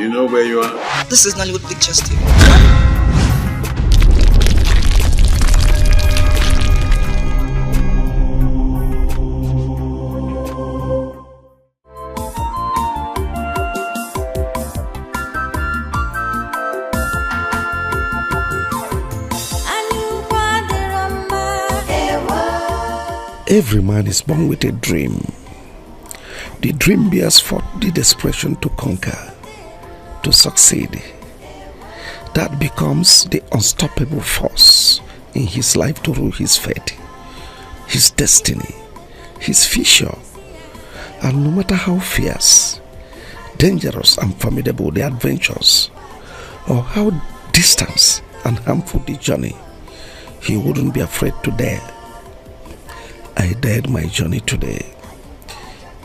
You know where you are? This is Nollywood Pictures TV. Every man is born with a dream. The dream bears forth the desperation to conquer, to succeed. That becomes the unstoppable force in his life to rule his fate, his destiny, his future. And no matter how fierce, dangerous and formidable the adventures, or how distant and harmful the journey, he wouldn't be afraid to dare. I dared my journey today,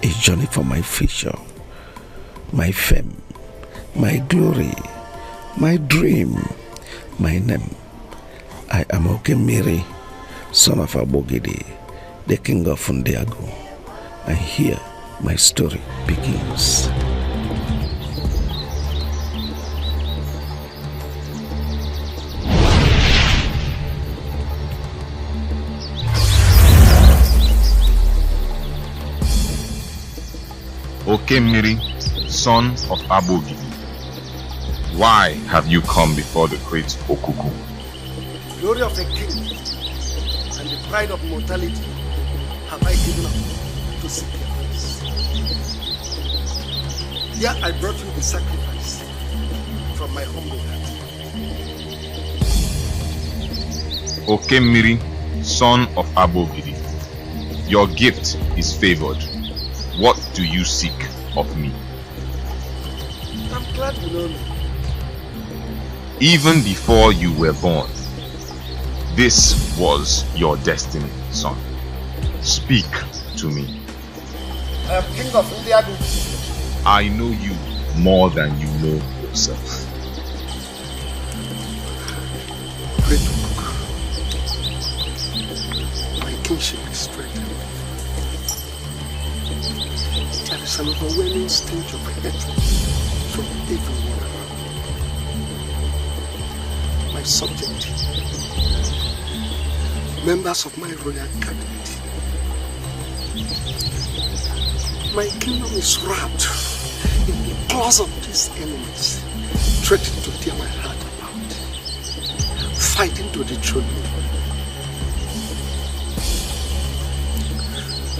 a journey for my future, my fame, my glory, my dream, my name. I am Okemiri, son of Abogidi, the king of Ndiago, and here my story begins. Okemiri, son of Abogidi, why have you come before the great Okuku? Glory of a king and the pride of mortality have I given up to seek your face. Here I brought you the sacrifice from my humble heart. Okemiri, son of Abogidi, your gift is favored. What do you seek of me? I'm glad you know me. Even before you were born, this was your destiny, son. Speak to me. I am king of Ndiago. I know you more than you know yourself. Great book. My kingship is strengthened. There is an overwhelming stench of hatred from everyone around me. My subject, members of my royal cabinet. My kingdom is wrapped in the claws of these enemies, threatening to tear my heart apart, fighting to dethrone me.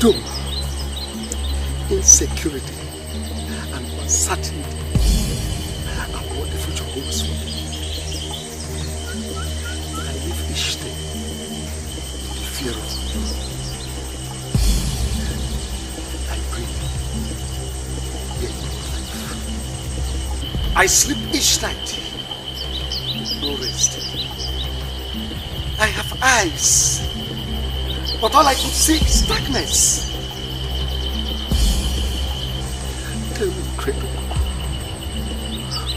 Doom, insecurity, and uncertainty are what the future holds for me. I live each day in fear of you. I breathe, yet not life. I sleep each night with no rest. I have eyes, but all I could see is darkness. Tell me, Credo,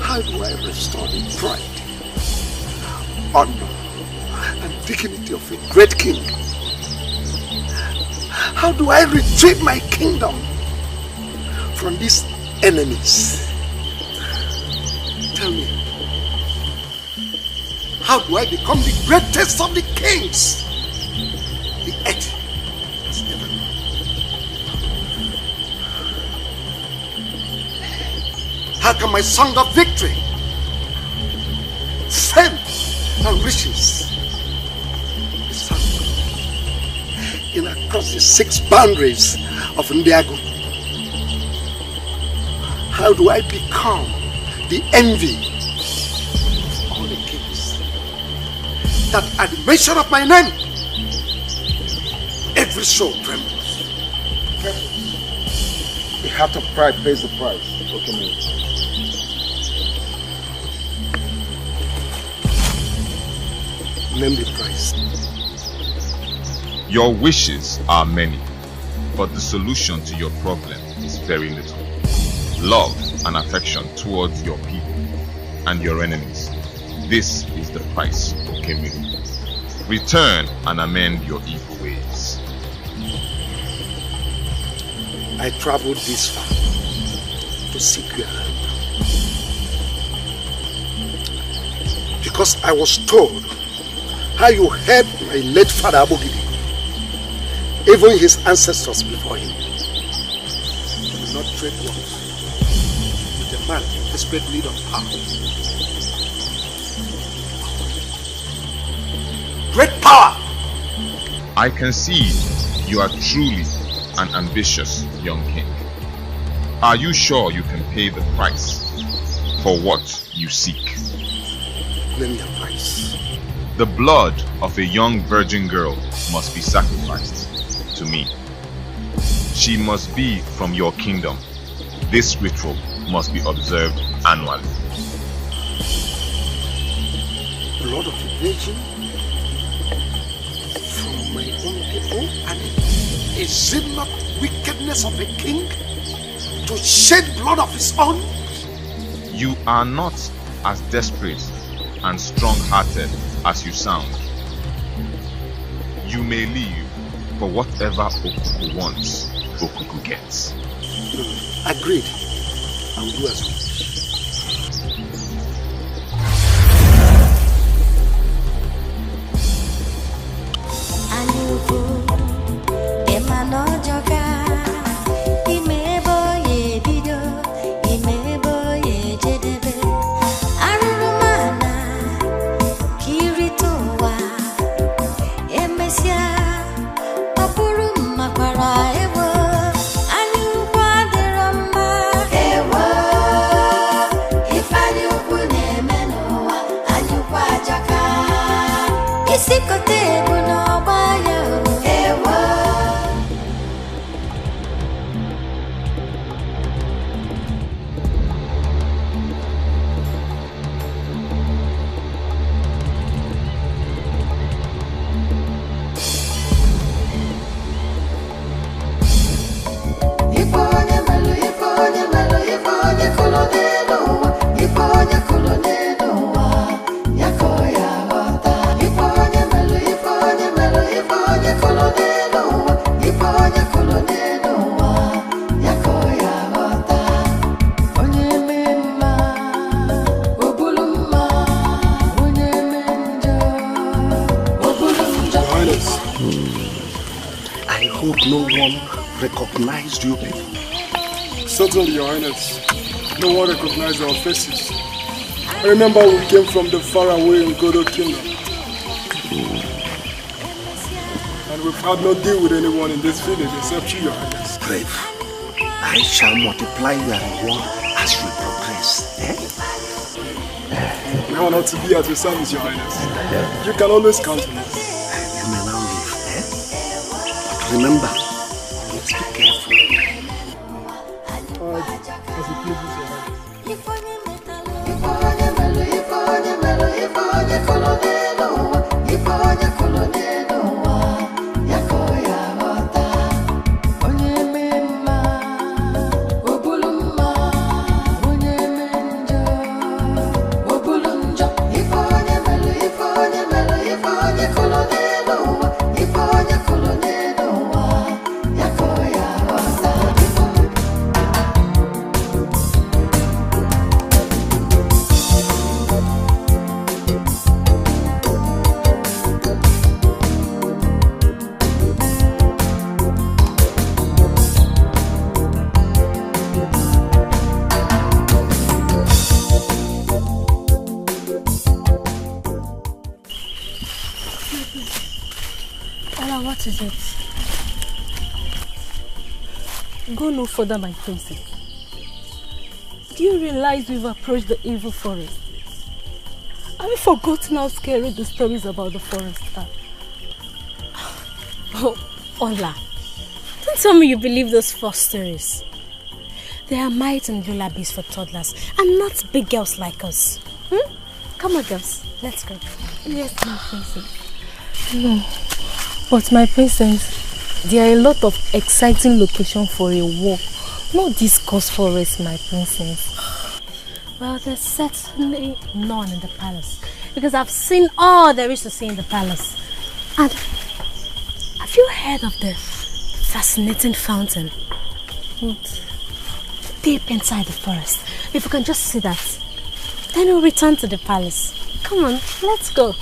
how do I restore the pride, honor, and dignity of a great king? How do I retrieve my kingdom from these enemies? Tell me, how do I become the greatest of the kings the earth has ever known? How can my song of victory, fame, and riches be sung in across the 6 boundaries of Ndiago? How do I become the envy of all the kings, that at the mention of my name, every soul trembles? The heart of pride pays the price. Okay, Name the price. Your wishes are many, but the solution to your problem is very little. Love and affection towards your people and your enemies. This is the price, Okemiri. Return and amend your evil ways. I traveled this far to seek your help. because I was told how you helped my late father Abogidi, even his ancestors before him. You will not trade words with a man in desperate need of power. Great power! I can see you are truly an ambitious young king. Are you sure you can pay the price for what you seek? Name your price. The blood of a young virgin girl must be sacrificed to me. She must be from your kingdom. This ritual must be observed annually. Blood of a virgin from my own people? And is it not wickedness of a king to shed blood of his own? You are not as desperate and strong-hearted as you sound. You may leave, but whatever Okuku wants, Okuku gets. Agreed. I will do as well. Recognized you people? Certainly, Your Highness. No one recognized our faces. I remember we came from the faraway Ngodo Kingdom. And we've had no deal with anyone in this village except you, Your Highness. Brave. I shall multiply your reward as we progress. We are not to be at your service, Your Highness. You can always count on us. You may now leave. But remember, be careful. As it pleases Your Highness. What is it? Go no further, my princess. Do you realize we've approached the evil forest? Have you forgotten how scary the stories about the forest are? Oh, Ola, don't tell me you believe those false stories. They are might and lullabies for toddlers and not big girls like us. Come on, girls, let's go. Yes, my princess. No. But my princess, there are a lot of exciting locations for a walk. Not this coast forest, my princess. Well, there's certainly none in the palace. Because I've seen all there is to see in the palace. And have you heard of the fascinating fountain? What? Deep inside the forest. If you can just see that, then we'll return to the palace. Come on, let's go.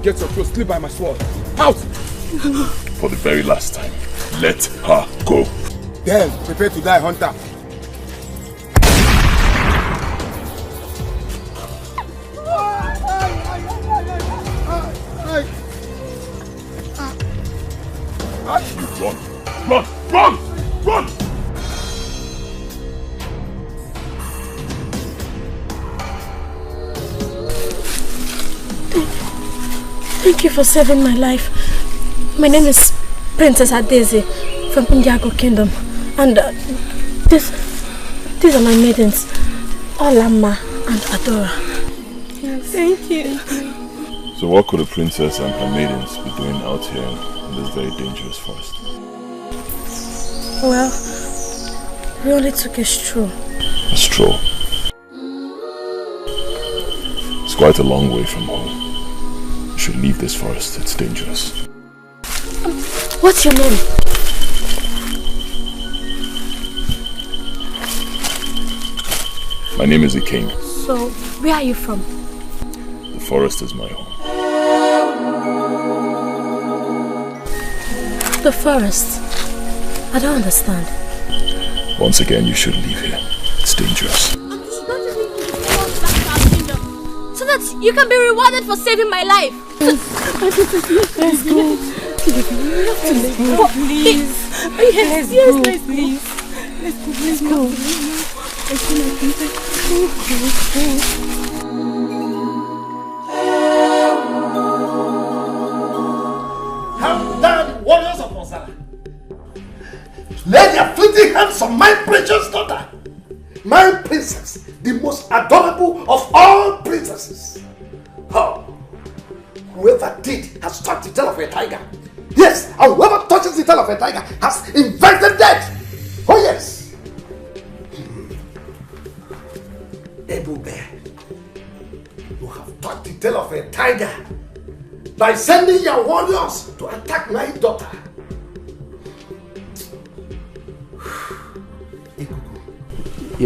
Get your clothes, sleep by my sword. Out! For the very last time, let her go. Then, prepare to die, hunter. Run! Run! Run! Run! Thank you for saving my life. My name is Princess Adeze from Indiago Kingdom, and these are my maidens, Olama and Adora. Yes. Thank you. So what could a princess and her maidens be doing out here in this very dangerous forest? Well, we only took a stroll. A stroll? It's quite a long way from home. You should leave this forest, it's dangerous. What's your name? My name is the King. So, where are you from? The forest is my home. The forest? I don't understand. Once again, you should leave here. It's dangerous. So that you can be rewarded for saving my life. Let's go. Please. Yes, let's go. Let's go. Have done, warriors of Ozara. Lay their fleeting hands on my precious daughter, my princess, the most adorable of all princesses. Oh, whoever did has touched the tail of a tiger. Yes, and whoever touches the tail of a tiger has invented death. Oh yes. Ebu Bear, you have touched the tail of a tiger by sending your warriors to attack my daughter.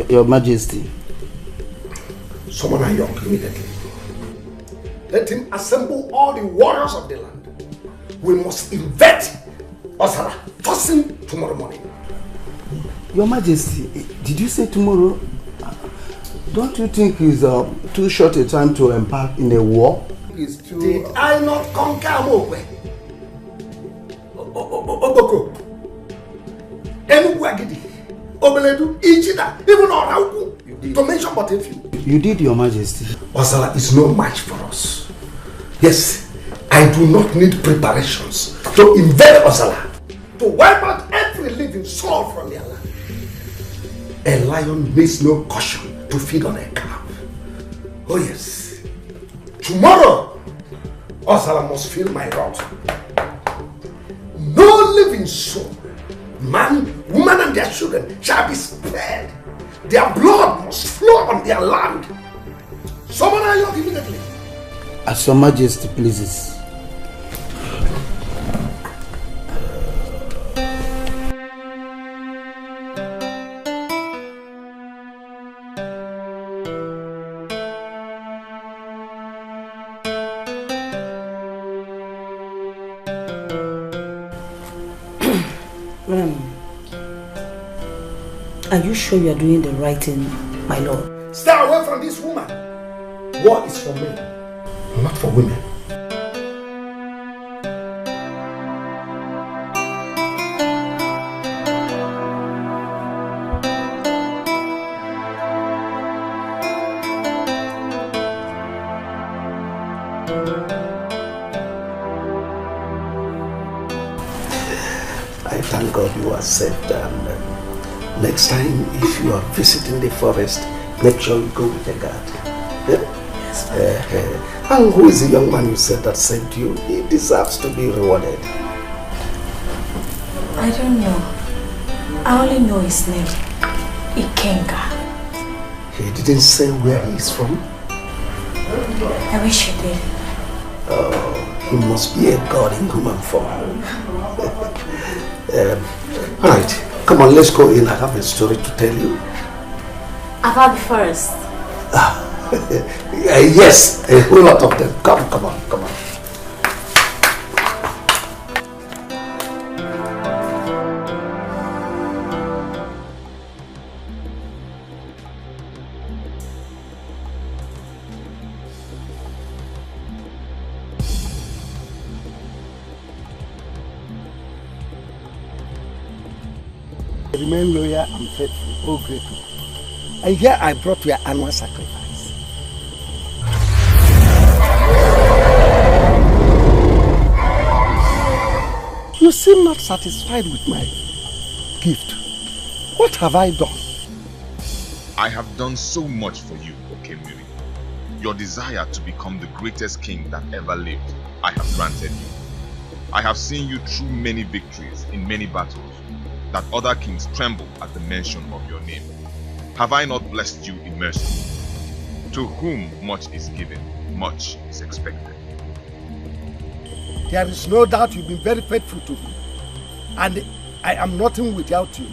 Your Majesty. Summon Ayong immediately. Let him assemble all the warriors of the land. We must invade Ozara first thing tomorrow morning. Your Majesty, did you say tomorrow? Don't you think it's too short a time to embark in a war? Did I not conquer Amokwe? Oboko, Enuguagidi, Obeledu, Ichida, even Orauku, to mention but a few. You did, Your Majesty. Osala is no match for us. Yes, I do not need preparations to invade Osala, to wipe out every living soul from their land. A lion needs no caution to feed on a calf. Oh yes, tomorrow Osala must feel my wrath. No living soul, man, woman and their children shall be spared. Their blood must flow on their land. Summon Ayok immediately. As Your Majesty pleases. Are you sure you are doing the right thing, my lord? Stay away from this woman. War is for men, not for women. I thank God you are safe, and next time if you are visiting the forest, make sure you go with a guard. Yes, and who is the young man you said that saved you? He deserves to be rewarded. I don't know. I only know his name. Ikenga. He didn't say where he is from? I wish he did. Oh, he must be a god in human form. Alright, come on, let's go in. I have a story to tell you. About the forest. Yes, a whole lot of them. Come on. Remain loyal and faithful, oh grateful. And here I brought your annual sacrifice. You seem not satisfied with my gift. What have I done? I have done so much for you, Okemiri. Your desire to become the greatest king that ever lived, I have granted you. I have seen you through many victories in many battles, that other kings tremble at the mention of your name. Have I not blessed you in mercy? To whom much is given, much is expected. There is no doubt you've been very faithful to me, and I am nothing without you.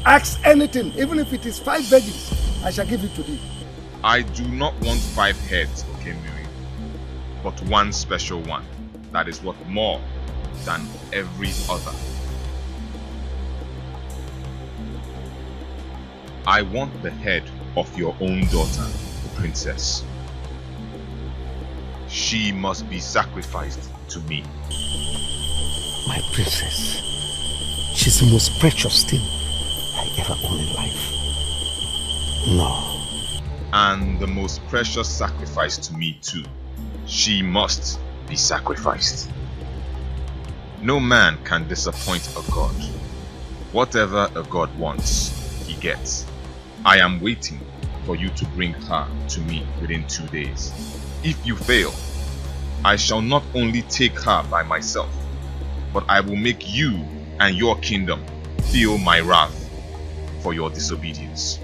Ask anything, even if it is 5 veggies, I shall give it to thee. I do not want 5 heads, Okemiri, but one special one that is worth more than every other. I want the head of your own daughter, the princess. She must be sacrificed to me. My princess, she's the most precious thing I ever owned in life. No. And the most precious sacrifice to me too. She must be sacrificed. No man can disappoint a god. Whatever a god wants, he gets. I am waiting for you to bring her to me within 2 days. If you fail, I shall not only take her by myself, but I will make you and your kingdom feel my wrath for your disobedience.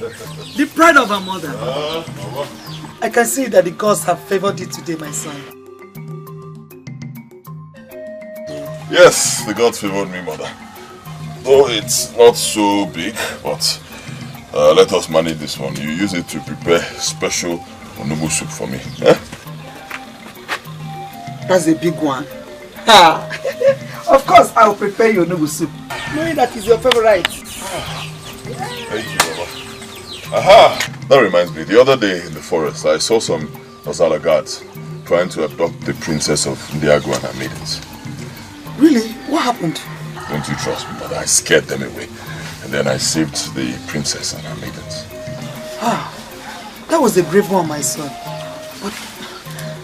The pride of our mother. I can see that the gods have favored you today, my son. Yes, the gods favored me, mother. Though it's not so big, but let us manage this one. You use it to prepare special onubu soup for me. Eh? That's a big one. Of course, I will prepare your onubu soup, knowing that it's your favorite. Thank you, Baba. Aha! That reminds me, the other day in the forest, I saw some Ozala guards trying to abduct the princess of Ndiago and her maidens. Really? What happened? Don't you trust me, mother? I scared them away. And then I saved the princess and her maidens. That was a brave one, my son. But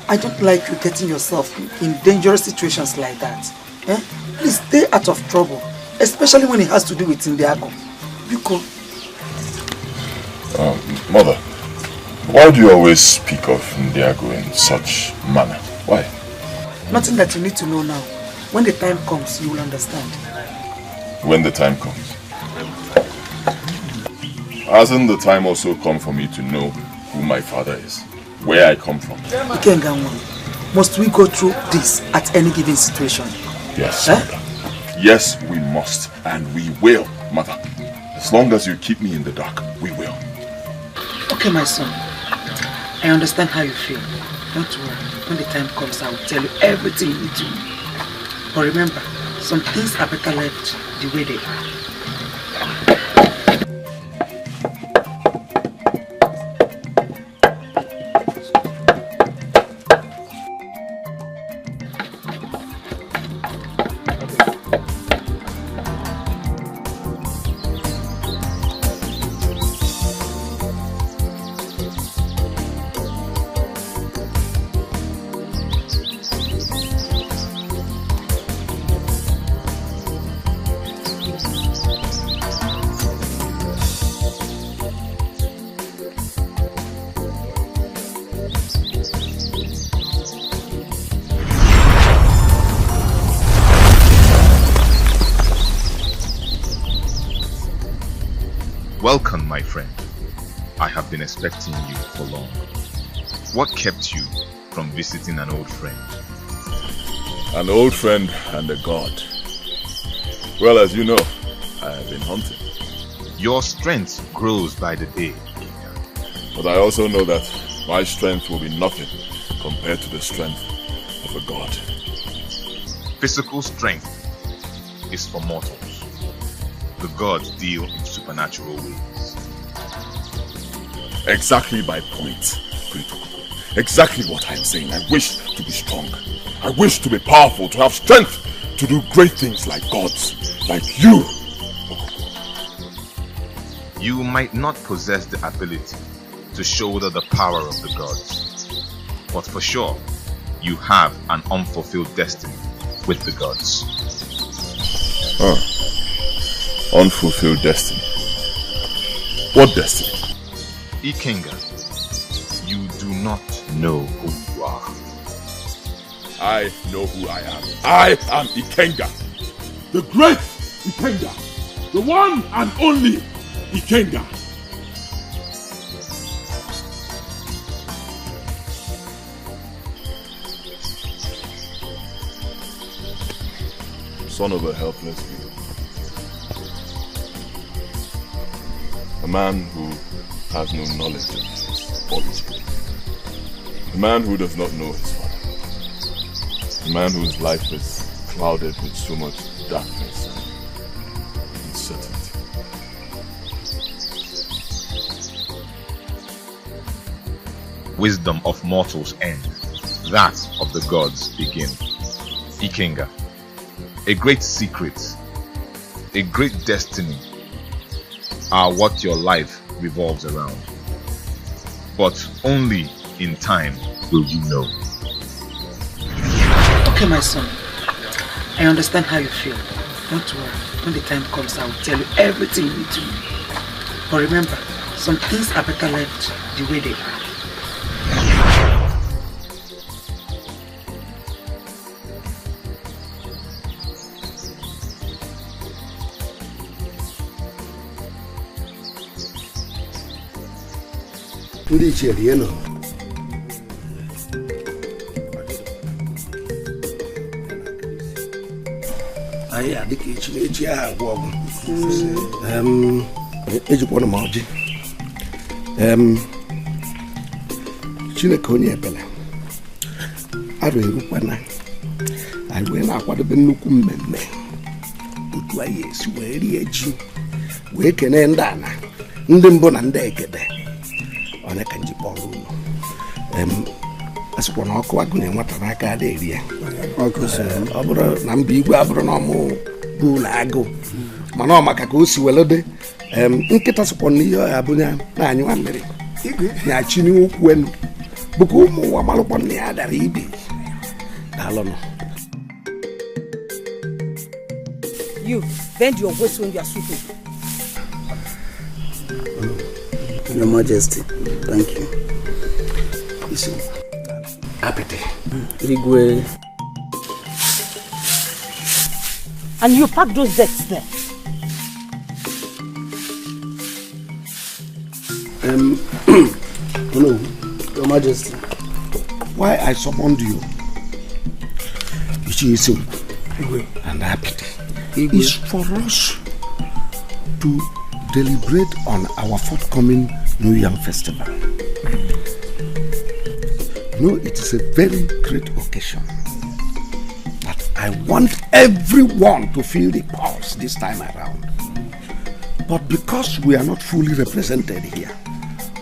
I don't like you getting yourself in dangerous situations like that. Eh? Please stay out of trouble, especially when it has to do with Ndiago. You go. Mother, why do you always speak of Ndiago in such manner? Why? Nothing that you need to know now. When the time comes, you will understand. When the time comes. Hasn't the time also come for me to know who my father is? Where I come from? Ikenganwa, must we go through this at any given situation? Yes, mother. Yes, we must. And we will, mother. As long as you keep me in the dark, we will. Okay, my son. I understand how you feel. Don't worry. When the time comes, I will tell you everything you need to know. But remember, some things are better left the way they are. Welcome, my friend. I have been expecting you for long. What kept you from visiting an old friend? An old friend and a god. Well, as you know, I have been hunting. Your strength grows by the day. But I also know that my strength will be nothing compared to the strength of a god. Physical strength is for mortals. The gods deal in supernatural ways. Exactly my point, Pritukuku. Exactly what I am saying. I wish to be strong. I wish to be powerful, to have strength to do great things like gods, like you. You might not possess the ability to shoulder the power of the gods, but for sure, you have an unfulfilled destiny with the gods. Unfulfilled destiny. What destiny? Ikenga, you do not know who you are. I know who I am. I am Ikenga. The great Ikenga. The one and only Ikenga. Son of a helpless widow. A man who has no knowledge of his origin. A man who does not know his father. A man whose life is clouded with so much darkness and uncertainty. Wisdom of mortals end, that of the gods begin. Ikenga, a great secret, a great destiny are what your life revolves around. But only in time will you know. Okay, my son. I understand how you feel. Don't worry. When the time comes, I will tell you everything you need to know. But remember, some things are better left the way they are. Ndị ichie rie nọ. Anyị adịka echi aha agwọ ọgwụ. Ejikwana m ọjị. Chineke onye ebele. Arụ erukwana. Anyị wee na-akwadobe nnukwu mmemme. Otu anyị esi wee rie ji. Wee kene ndị ana. Ndị mbụ na ndị egede. Onye ka nji kpọrọ unu. Asịkwa na ọkụ agụnye nwata n'aka ada eri ya. Ọ bụrụ na mba igwe abụrụ na ọmụ bụ na agụ. Mana ọ maka ka o si welede. Nkịta sịkwa na ihe ọya bụ na-anyụ mmiri. Na-achị n'ukwu enu. Bụka ụmụ ụwa malụkwa na ya dara ibi. Daalụnụ. You bend your waist when you are sweeping. Your Majesty, thank you. Listen, Apete. Rigwe. And you pack those decks there. No, Your Majesty. Why I summoned you? You see, listen, and Apete is for us to deliberate on our forthcoming New Yam Festival. No, it is a very great occasion. But I want everyone to feel the pulse this time around. But because we are not fully represented here,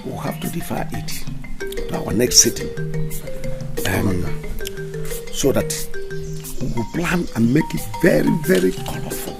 we'll have to defer it to our next sitting. So that we will plan and make it very, very colorful.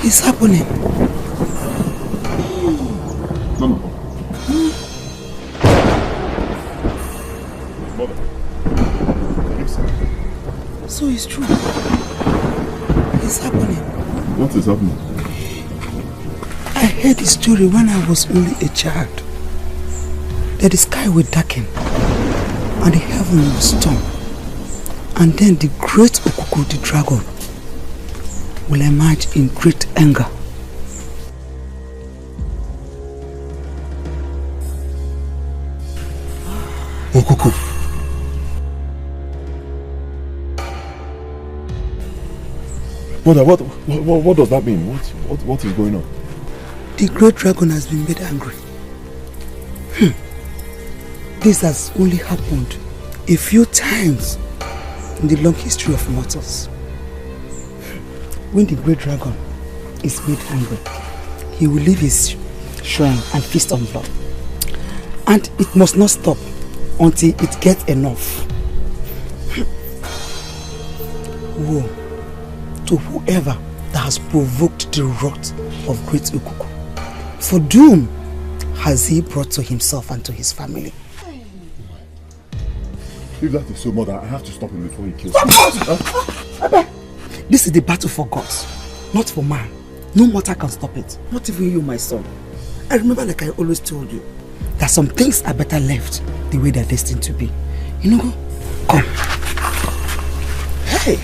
It's happening. Mama. Mother. So it's true. It's happening. What is happening? I heard the story when I was only a child. That the sky will darken and the heaven will storm. And then the great Okuku, the dragon, will emerge in great anger. Okuku. Mother, what does that mean? What is going on? The great dragon has been made angry. This has only happened a few times in the long history of mortals. When the great dragon is made angry, he will leave his shrine and feast on blood. And it must not stop until it gets enough. Woe to whoever that has provoked the wrath of great Ukuku. For doom has he brought to himself and to his family. If that is so, Mother, I have to stop him before he kills me. This is the battle for gods, not for man. No mortal can stop it. Not even you, my son. I remember, like I always told you, that some things are better left the way they're destined to be. You know, come. Hey!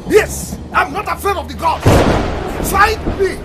Yes, I'm not afraid of the gods. Fight me.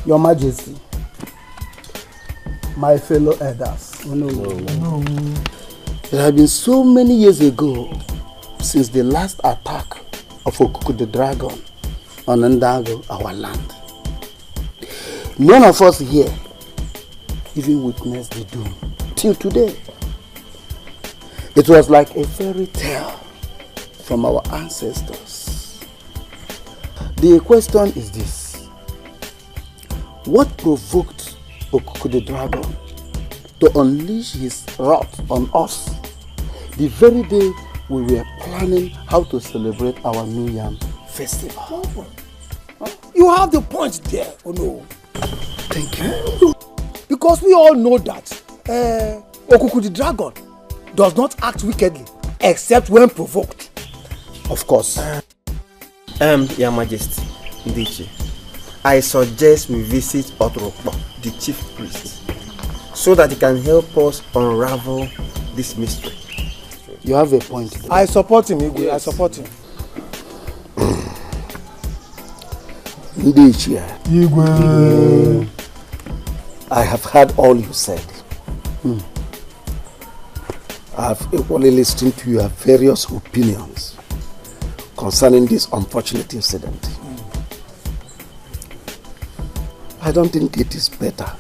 Your Majesty, my fellow elders. It has been so many years ago since the last attack of Okuku the dragon on Ndango, our land. None of us here even witnessed the doom till today. It was like a fairy tale from our ancestors. The question is this. What provoked Okuku the dragon to unleash his wrath on us the very day we were planning how to celebrate our New Yam festival? You have the point there, Ono. Thank you. Because we all know that Okuku the dragon does not act wickedly except when provoked. Of course. Your Majesty, Ndiche, I suggest we visit Otrokpa, the chief priest, so that he can help us unravel this mystery. You have a point there. I support him, Igwe. Yes. I support him. Ndiche, Igwe. I have heard all you said. I have equally listened to your various opinions concerning this unfortunate incident. I don't think it is better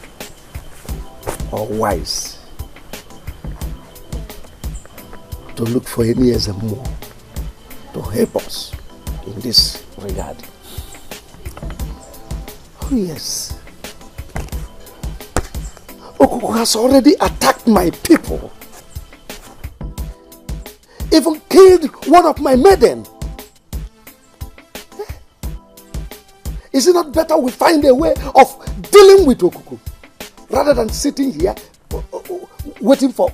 or wise to look for any more to help us in this regard. Oh yes. Okuku has already attacked my people. Even killed one of my maiden. Is it not better we find a way of dealing with Okuku rather than sitting here waiting for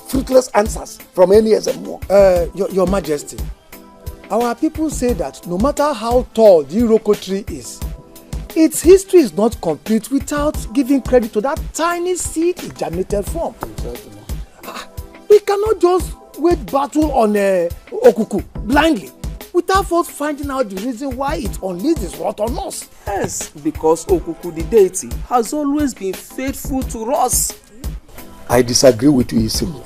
fruitless answers from any more? Your Majesty, our people say that no matter how tall the Iroko tree is, its history is not complete without giving credit to that tiny seed it germinated from. We cannot just wage battle on Okuku blindly without first finding out the reason why it unleashed its wrath on us. Yes, because Okuku the deity has always been faithful to us. I disagree with you, Isimu.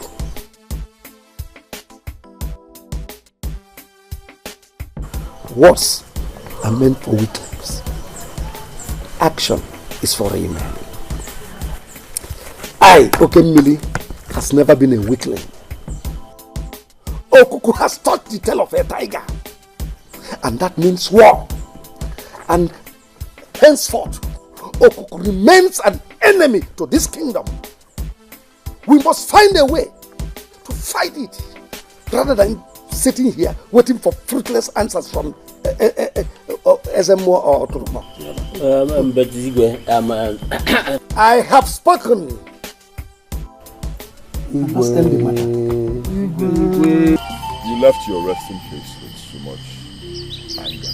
Words are meant for weaklings. Action is for a man. I, Okemili, has never been a weakling. Okuku has touched the tail of a tiger. And that means war. And henceforth, Okuku remains an enemy to this kingdom. We must find a way to fight it rather than sitting here waiting for fruitless answers from SMO or Turma. I have spoken. Understand the matter. You left your resting place with so much anger,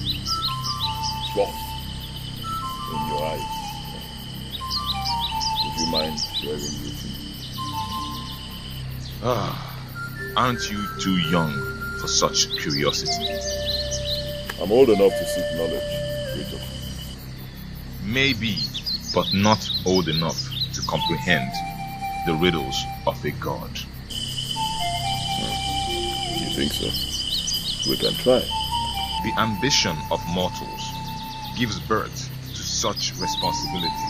wrath in your eyes. Would you mind sharing with me? Aren't you too young for such curiosity? I'm old enough to seek knowledge, Rachel. Maybe, but not old enough to comprehend. the riddles of a god. You think so? We can try. The ambition of mortals gives birth to such responsibility,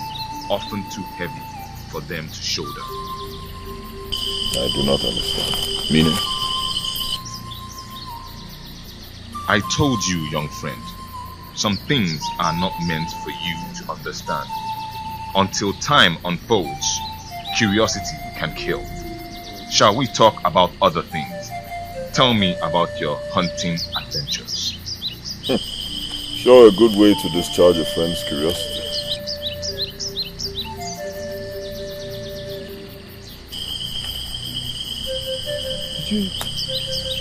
often too heavy for them to shoulder. I do not understand. Meaning? I told you, young friend, some things are not meant for you to understand. Until time unfolds, curiosity can kill. Shall we talk about other things? Tell me about your hunting adventures. Sure, a good way to discharge a friend's curiosity.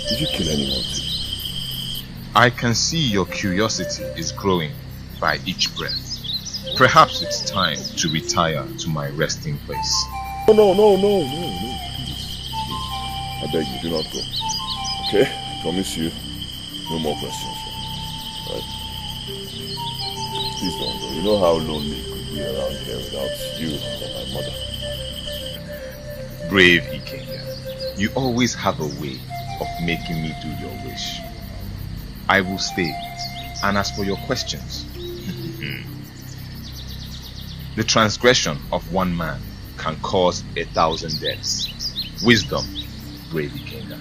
Did you kill anyone too? I can see your curiosity is growing by each breath. Perhaps it's time to retire to my resting place. No, please. I beg you, do not go. Okay? I promise you, no more questions. Right? Please don't go. You know how lonely it could be around here without you or my mother. Brave Ikenya, you always have a way of making me do your wish. I will stay. And as for your questions, the transgression of one man can cause 1,000 deaths. Wisdom, brave Ikenya.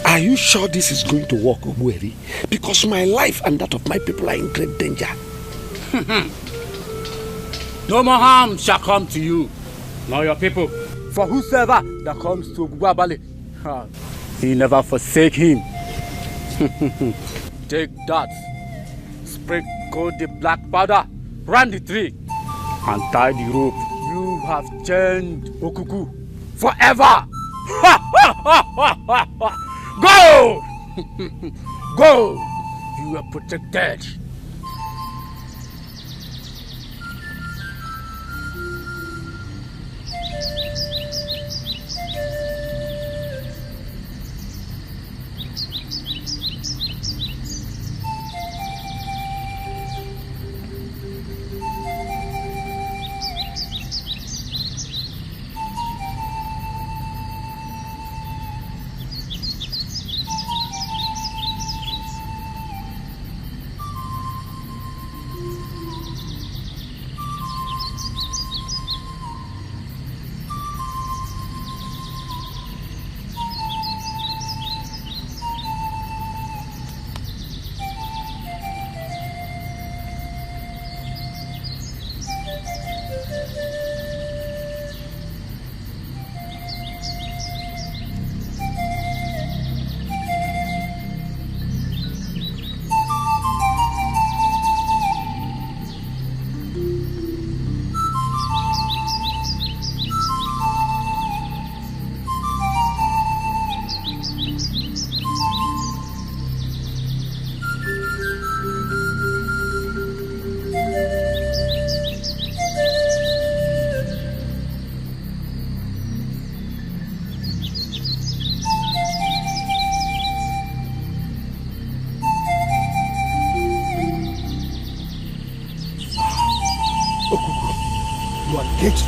Are you sure this is going to work, Obueri? Because my life and that of my people are in great danger. No more harm shall come to you, nor your people. For whosoever that comes to Guabali, he never forsake him. Take that, sprinkle the black powder round the tree, and tie the rope. You have chained Okuku forever. Go! Go! You are protected.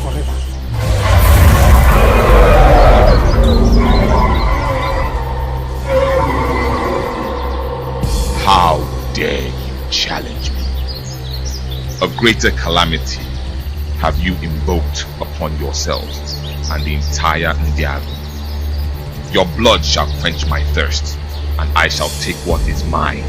Forever. How dare you challenge me? A greater calamity have you invoked upon yourselves and the entire Ndiago. Your blood shall quench my thirst, and I shall take what is mine.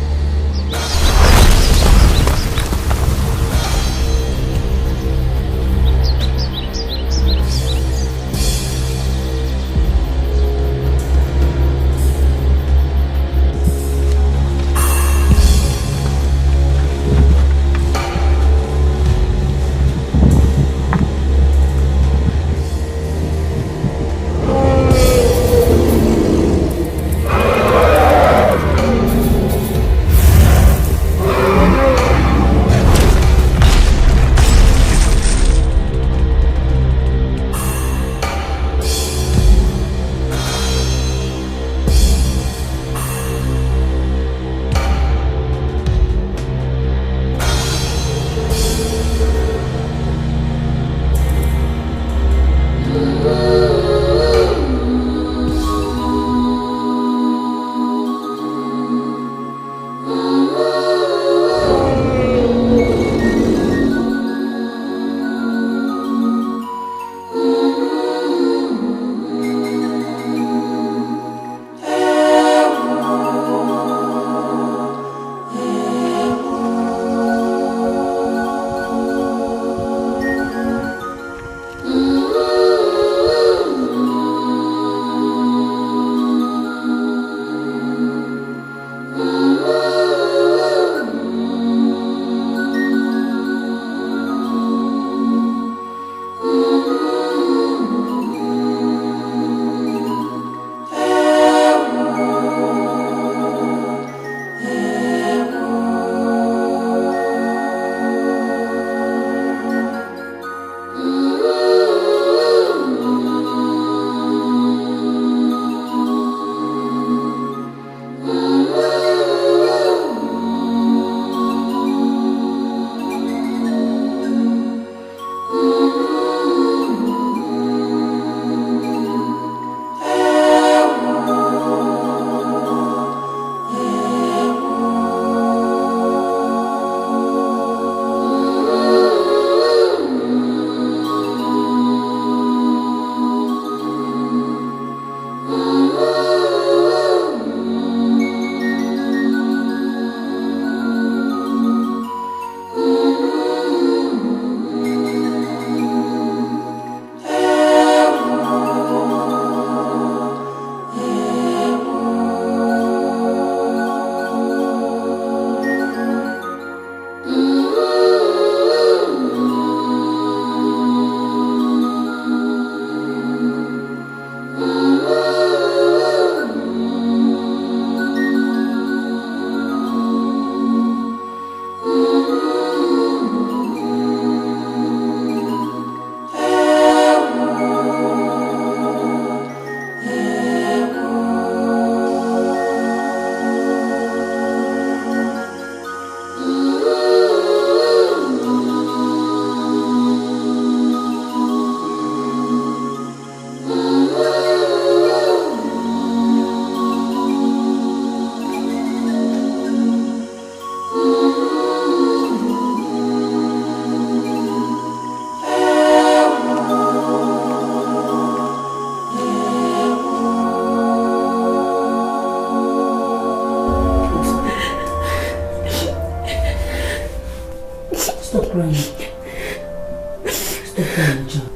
okay, John.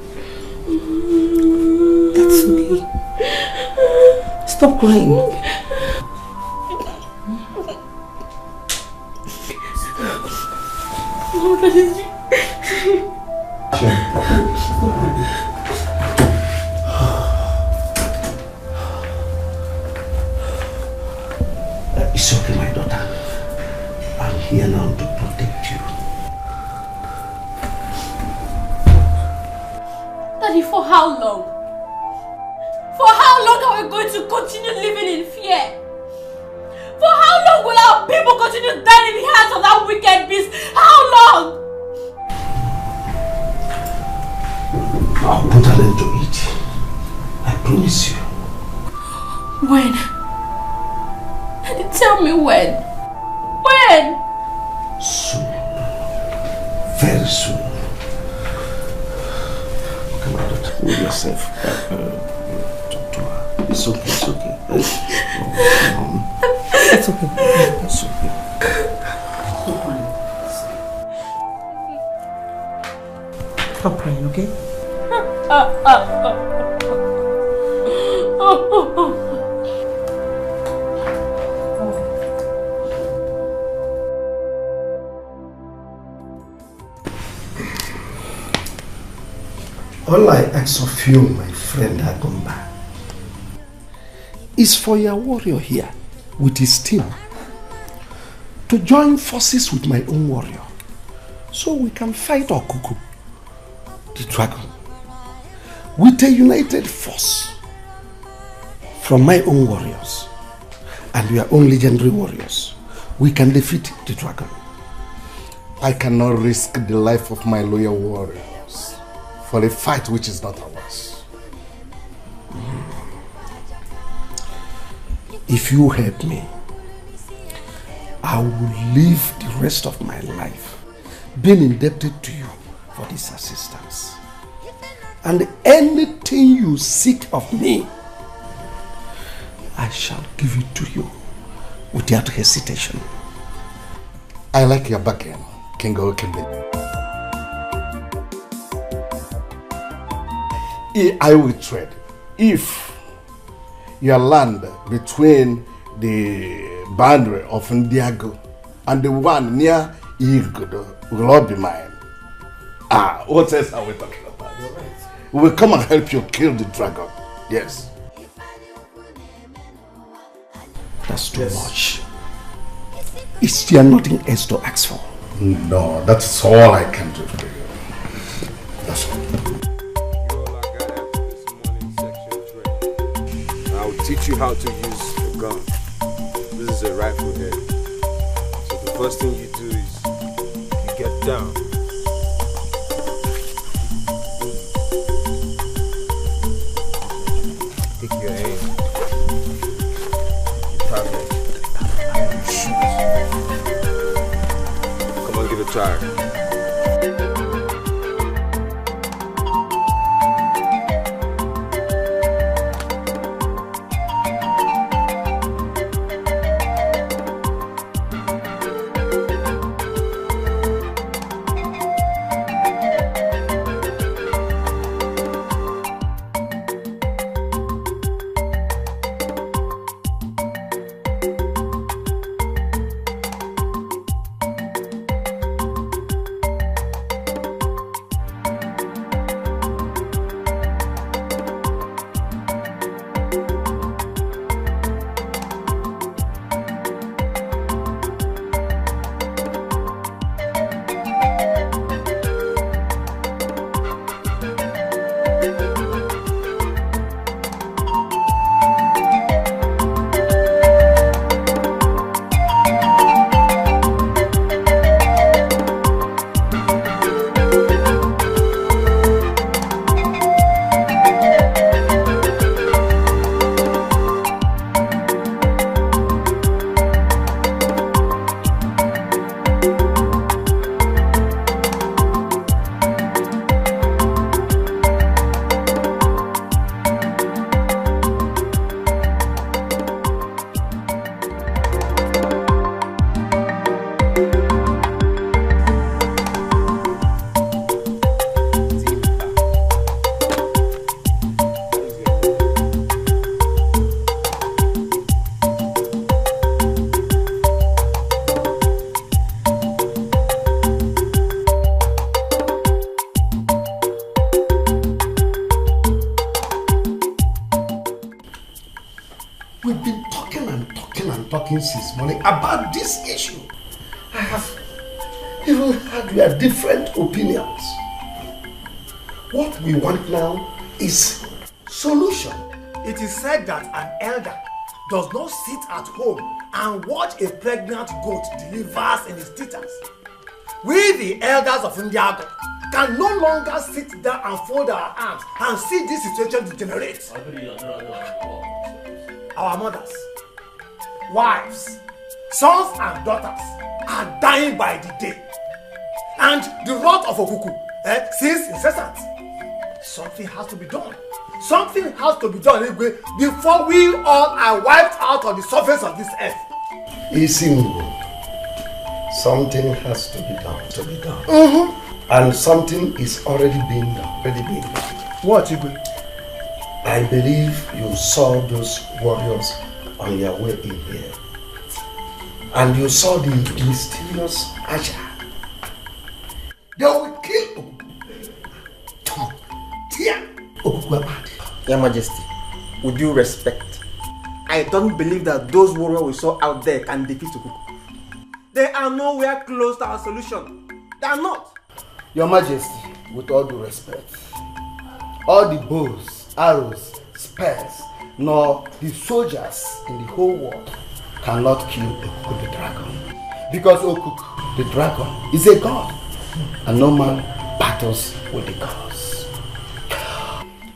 That's okay. Stop crying. It's okay, my daughter. I'm here now to protect you. Daddy, for how long? For how long are we going to continue living in fear? For how long will our people continue dying in the hands of that wicked beast? How long? I'll put an end to it. I promise you. When? Daddy, tell me when. When? Soon. Very soon. Come on, daughter. Hold yourself. Talk to her. It's okay, it's okay. It's okay. It's okay. Stop crying, okay? All I ask of you, my friend Agumba, is for your warrior here with his team to join forces with my own warrior so we can fight Okuku, the dragon, with a united force from my own warriors and your own legendary warriors. We can defeat the dragon. I cannot risk the life of my loyal warriors for a fight which is not ours. If you help me, I will live the rest of my life being indebted to you for this assistance. And anything you seek of me, I shall give it to you without hesitation. I like your bargain, King Okembe. I will trade if your land between the boundary of Ndiago and the one near Igodo will all be mine. What else are we talking about? You're right. We will come and help you kill the dragon. Yes. That's too much. Is there nothing else to ask for? No, that's all I can do for you. That's all. I'll teach you how to use a gun. This is a rifle head. So the first thing you do is you get down. Pick your aim. You target. You shoot. Come on, give it a try. Hawkins' money about this issue. I have even had your different opinions. What we want now is solution. It is said that an elder does not sit at home and watch a pregnant goat delivers in his teethers. We, the elders of Indiago, can no longer sit down and fold our arms and see this situation degenerate. Our mothers, wives, sons and daughters are dying by the day. And the wrath of Okuku seems incessant. Something has to be done. Something has to be done anyway before we all are wiped out on the surface of this earth. Something has to be done. And something is already being done. What, Igwe? I believe you saw those warriors on their way in here. And you saw the mysterious archer. They will kill Your Majesty, with due respect, I don't believe that those warriors we saw out there can defeat Okuku. They are nowhere close to our solution. They are not. Your Majesty, with all due respect, all the bows, arrows, spears, nor the soldiers in the whole world cannot kill Okuku the dragon. Because Okuku the dragon is a god, and no man battles with the gods.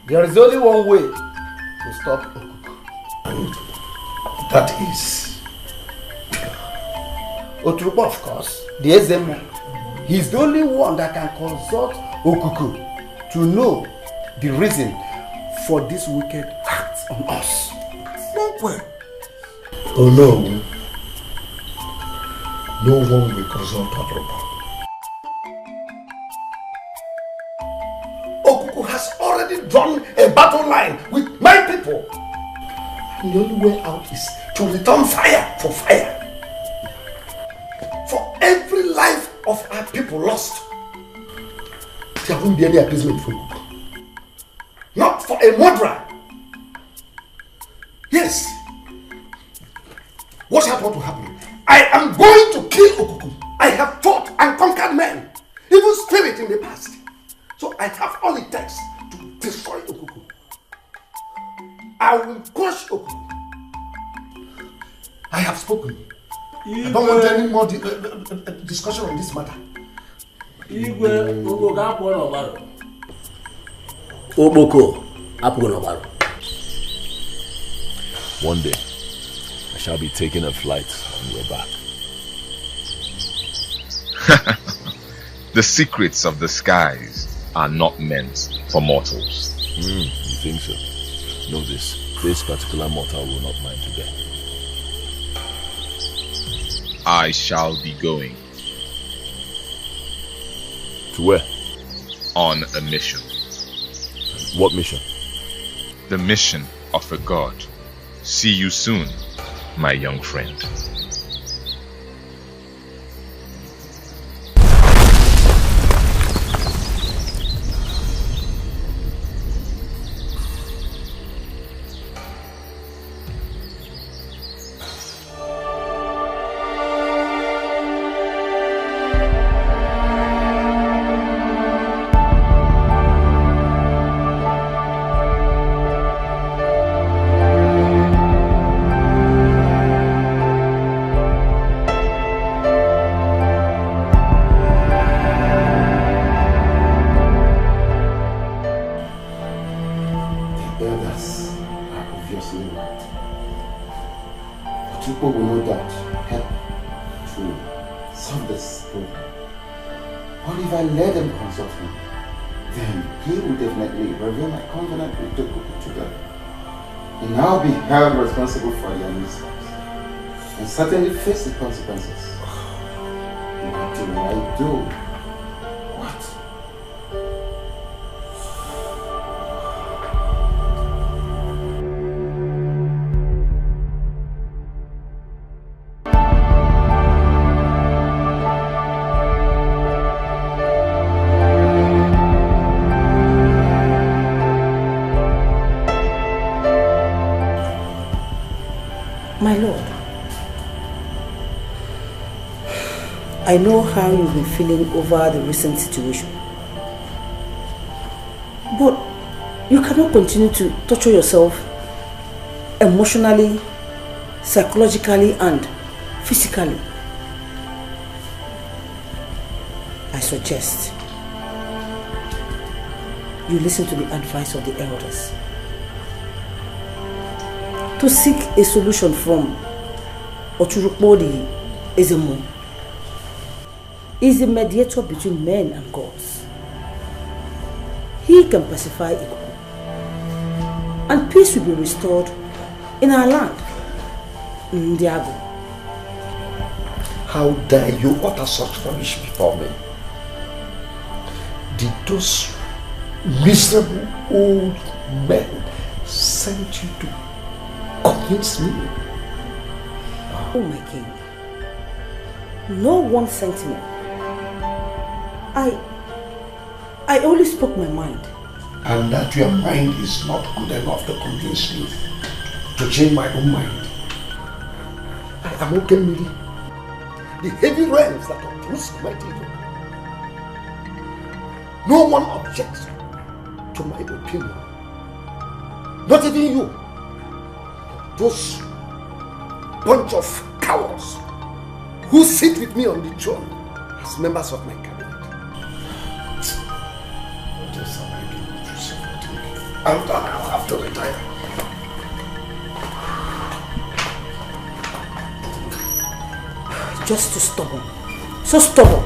There is only one way to stop Okuku, and that is Oturupa, of course, the Ezemo. He's the only one that can consult Okuku to know the reason for this wicked act on us. Oh no. No one will consult Oturupa. Okuku has already drawn a battle line with my people. And the only way out is to return fire for fire. For every life of our people lost, there won't be any appeasement for Okuku. Not for a murderer. Yes. What happened to happen? I am going to kill Okuku. I have fought and conquered men, even spirit in the past. So I have all it takes to destroy Okuku. I will crush Okuku. I have spoken. I don't want any more discussion on this matter. One day, I shall be taking a flight on your back. The secrets of the skies are not meant for mortals. You think so? Know this. This particular mortal will not mind today. I shall be going. To where? On a mission. What mission? The mission of a god. See you soon, my young friend. Held responsible for their mistakes and certainly face the consequences. What do I do? What? My lord, I know how you've been feeling over the recent situation. But you cannot continue to torture yourself emotionally, psychologically, and physically. I suggest you listen to the advice of the elders to seek a solution from Oturukbodi Ezemo. Is the mediator between men and gods. He can pacify Ikuku, and peace will be restored in our land, Ndiago. How dare you utter such rubbish before me? Did those miserable old men send you to convince me? Oh my king, no one sent me. I only spoke my mind. And that your mind is not good enough to convince me to change my own mind. I am okay, Miri. The heavy rains that uproots my evil. No one objects to my opinion. Not even you. Those bunch of cowards who sit with me on the throne as members of my cabinet. What else am I doing with yourself? I'll have to retire. Just too stubborn. So stubborn.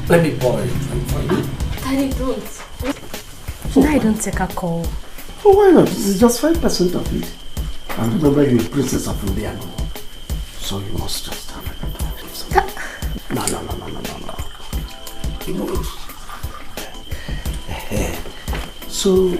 Let me pour a drink for you. Daddy, don't. I don't take a call. Oh, why not? This is just 5% of it. And remember, you're a princess of Indiana. So you must just have it. No. You know. So,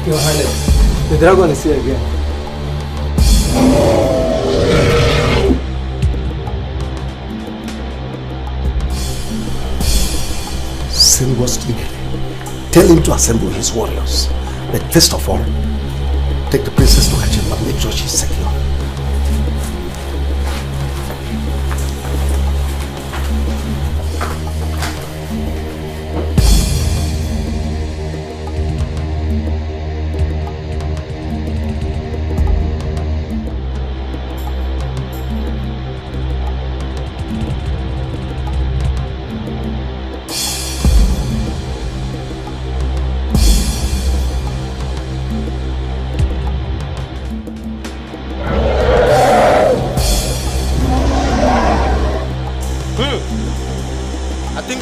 Your Highness, the dragon is here again. Send was eagerly. Tell him to assemble his warriors. But first of all, take the princess to her chamber and make sure she's secure.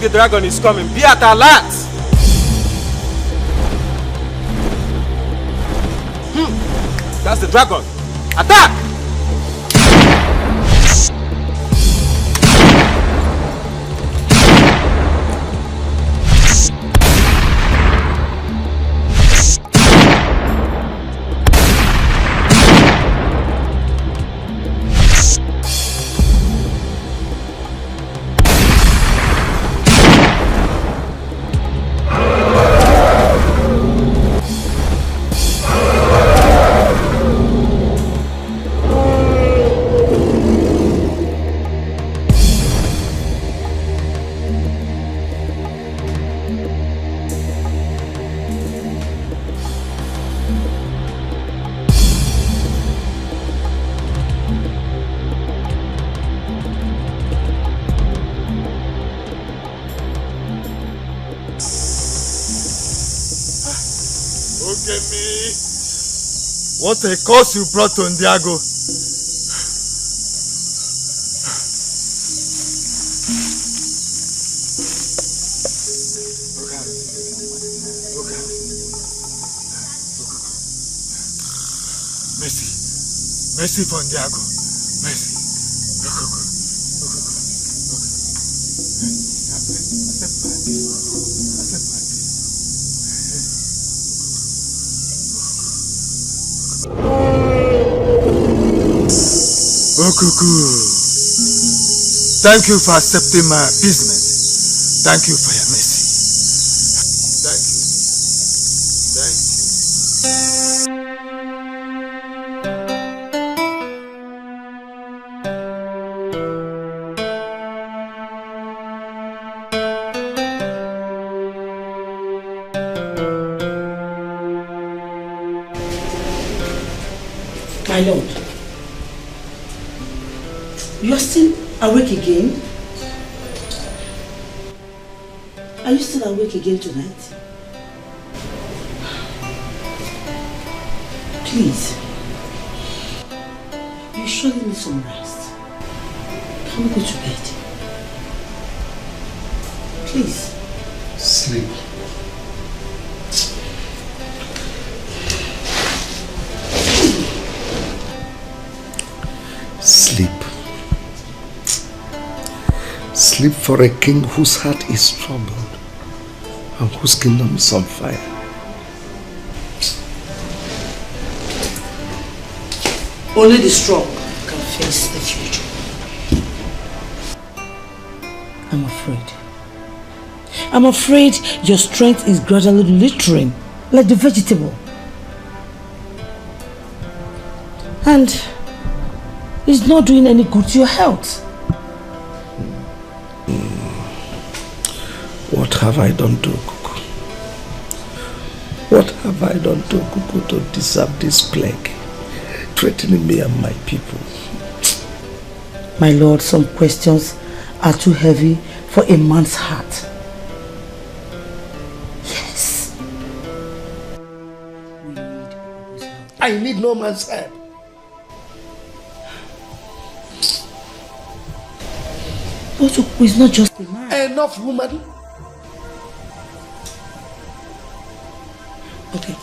The dragon is coming. Be at alert! That's the dragon. Attack! What a curse you brought to Ndiago. Mercy. Mercy for Ndiago. Mercy. Okuku. Thank you for accepting my appeasement. Thank you for your mercy. Thank you. Thank you. My lord, you're still awake again? Are you still awake again tonight? Please. You surely need some rest. Can we go to bed? Please. Sleep. Sleep. Sleep for a king whose heart is troubled and whose kingdom is on fire. Only the strong can face the future. I'm afraid. I'm afraid your strength is gradually littering like the vegetable. And it's not doing any good to your health. What have I done to Kuku? What have I done to Kuku to deserve this plague, threatening me and my people? My lord, some questions are too heavy for a man's heart. Yes. I need no man's help. But Kuku is not just a man. Enough, woman. Okay.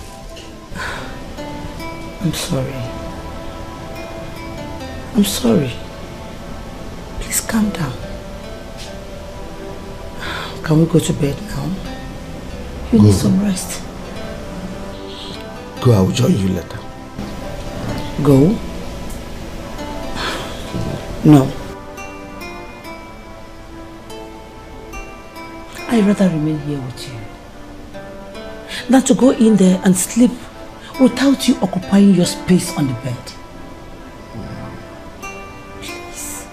I'm sorry. I'm sorry. Please calm down. Can we go to bed now? You need some rest. Go, I will join you later. Go? No. I'd rather remain here with you than to go in there and sleep without you occupying your space on the bed. Please.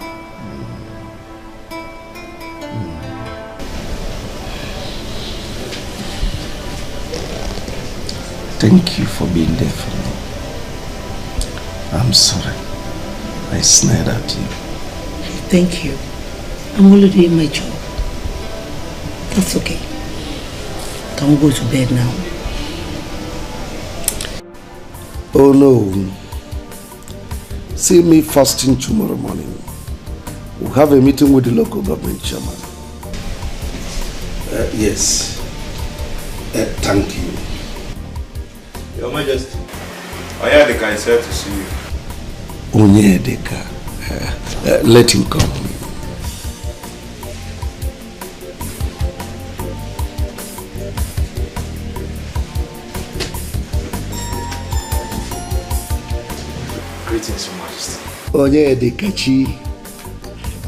Thank you for being there for me. I'm sorry. I snared at you. Thank you. I'm only doing my job. That's okay. Can we go to bed now? Oh no. See me first thing tomorrow morning. We'll have a meeting with the local government chairman. Yes. Thank you. Your Majesty, Oya Edeka is here to see you. Onye Edeka. Let him come. Greetings, Your Majesty. Onye Edekachi,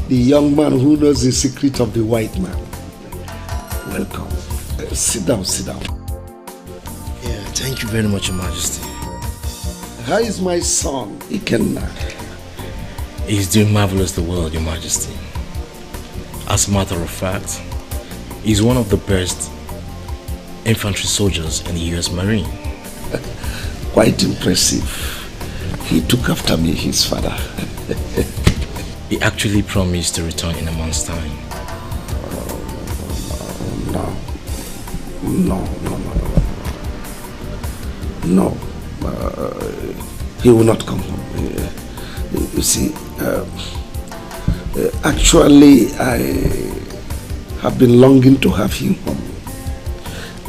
the young man who knows the secret of the white man. Welcome. Sit down, sit down. Yeah, thank you very much, Your Majesty. How is my son, Ikenna? He's doing marvelous in the world, Your Majesty. As a matter of fact, he's one of the best infantry soldiers in the US Marine. Quite impressive. He took after me, his father. He actually promised to return in a month's time. No. He will not come home. You see, actually, I have been longing to have him home.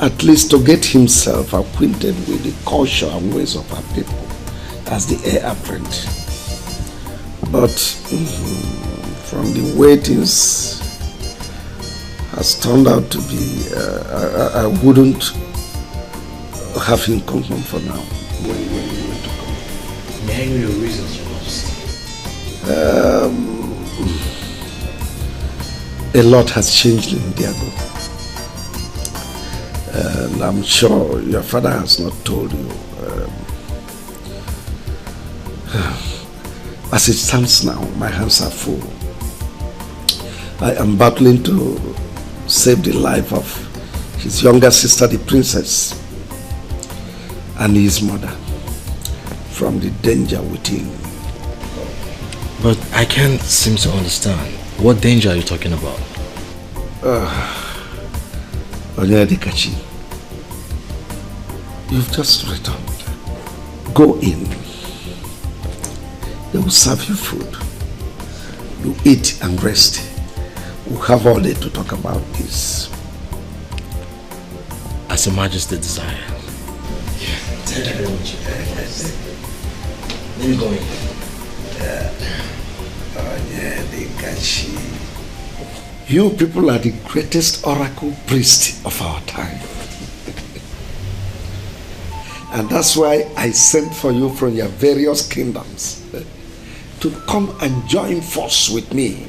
At least to get himself acquainted with the culture and ways of our people. as the heir apparent. But from the way things has turned out to be, I wouldn't have him come home for now. When you want to come. May I know your reasons, Your Majesty? A lot has changed in Diago. And I'm sure your father has not told you. As it stands now, my hands are full. I am battling to save the life of his younger sister, the princess, and his mother from the danger within. But I can't seem to understand. What danger are you talking about? Yul Edochie, you've just returned. Go in. They will serve you food. You eat and rest. We'll have all day to talk about this. As Your Majesty desires. Thank you very much. Let me go in. Yul Edochie. You people are the greatest oracle priest of our time. And that's why I sent for you from your various kingdoms to come and join force with me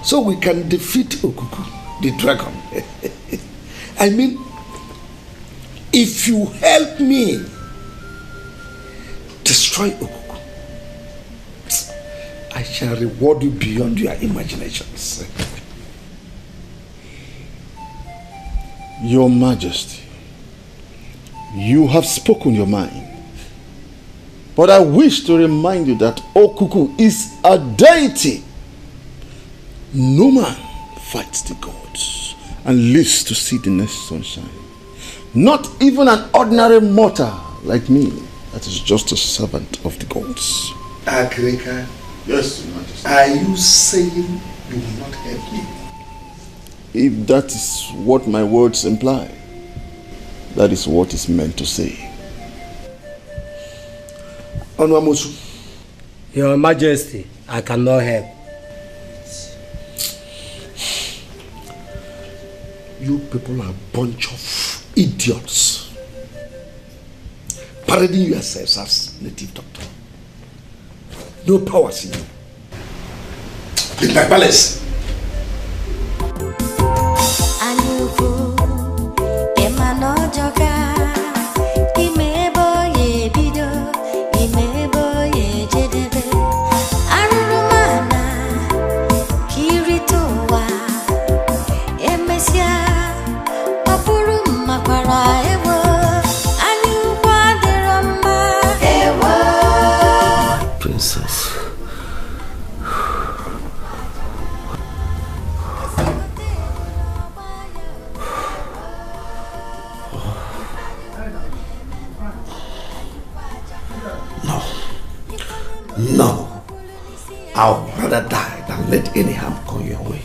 so we can defeat Okuku, the dragon. I mean, if you help me destroy Okuku, I shall reward you beyond your imaginations. Your Majesty, you have spoken your mind. But I wish to remind you that Okuku is a deity. No man fights the gods and lives to see the next sunshine. Not even an ordinary mortal like me that is just a servant of the gods. Akrika, yes, Your Majesty. Are you saying you will not help me? If that is what my words imply, that is what is meant to say. Onwamosu. Your Majesty, I cannot help. You people are a bunch of idiots. Parading yourselves as native doctor. No powers in you. Leave my palace. Princess. No. I'll rather die than let any harm come your way.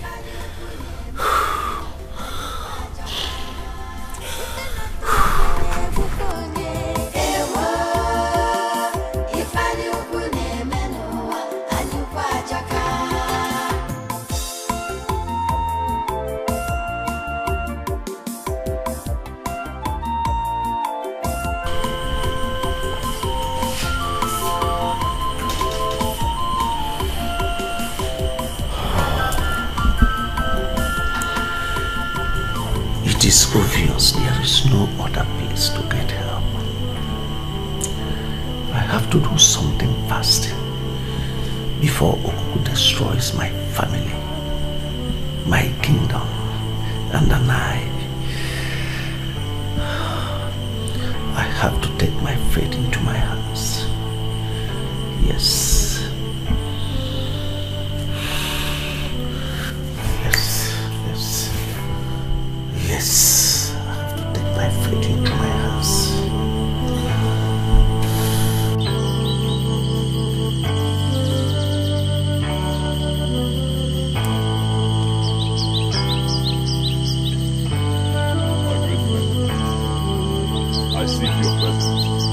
It is obvious there is no other place to get help. I have to do something fast before Okuku destroys my family, my kingdom, and then I have to take my fate into my hands. Yes. Yes, I have to take my fate into my hands. My good friend, I seek your presence.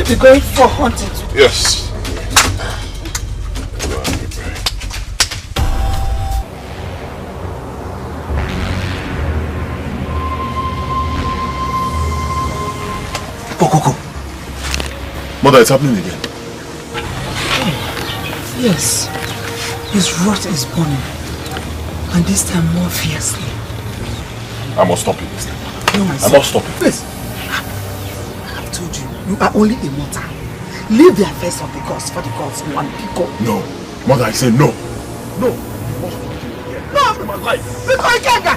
you be going for hunting too? Yes. Go. Mother, it's happening again. Yes. His wrath is burning. And this time more fiercely. I must stop it this time. No, my son. I must stop it. Please. I have told you, you are only a mortal. Leave the affairs of the gods for the gods one people. No. Mother, I say no. No. No! My life. Because Ikenga!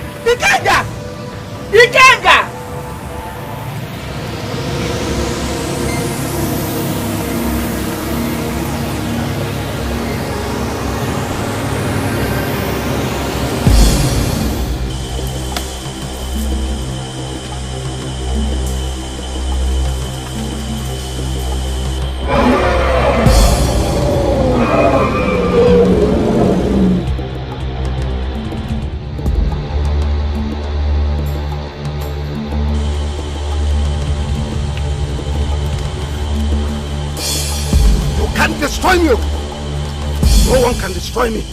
Destroy me! No one can destroy me.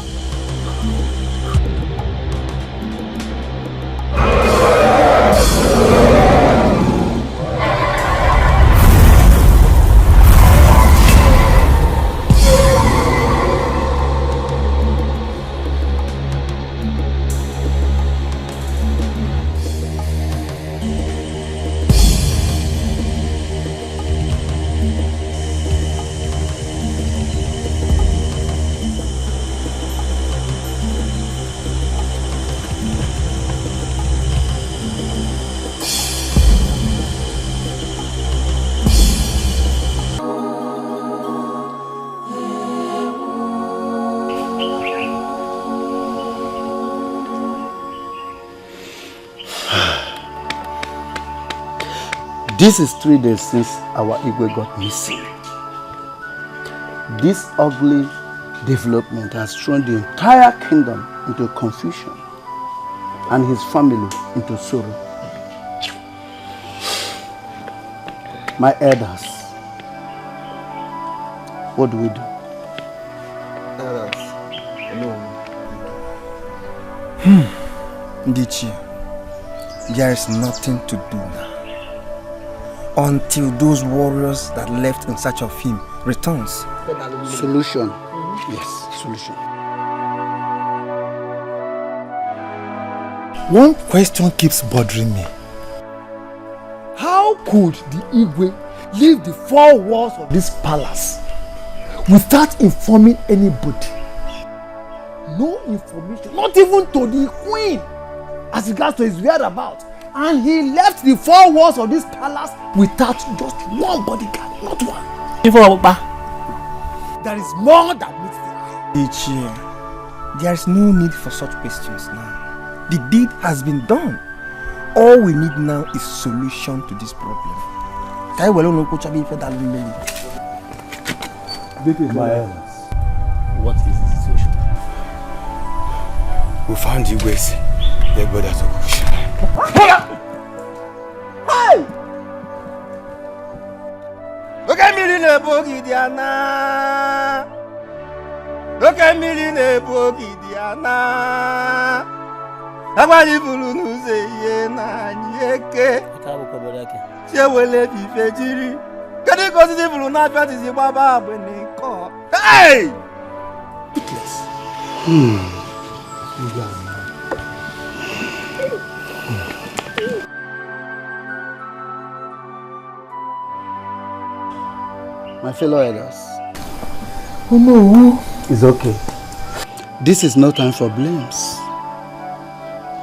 This is 3 days since our Igwe got missing. This ugly development has thrown the entire kingdom into confusion and his family into sorrow. My elders, what do we do? Ndichi, there is nothing to do now until those warriors that left in search of him returns. Solution. Yes, solution. One question keeps bothering me. How could the Igwe leave the 4 walls of this palace without informing anybody? No information, not even to the queen as regards to his whereabouts. And he left the 4 walls of this palace without just one bodyguard, not one. There is more that meets the eye. Ndichi, there is no need for such questions now. The deed has been done. All we need now is solution to this problem. This is my elders. What is the situation? We found you guys. They got us a cushion. Hey! Look at me in a bogey, Diana. Look at me in a bogey, Diana. I'm a little news, Yeke. She will let you fetch. Can you go to the blue night party? Baba when they call. Hey! My fellow elders. Oh no. It's okay. This is no time for blames,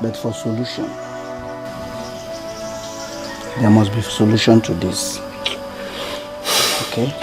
but for solution. There must be a solution to this. Okay?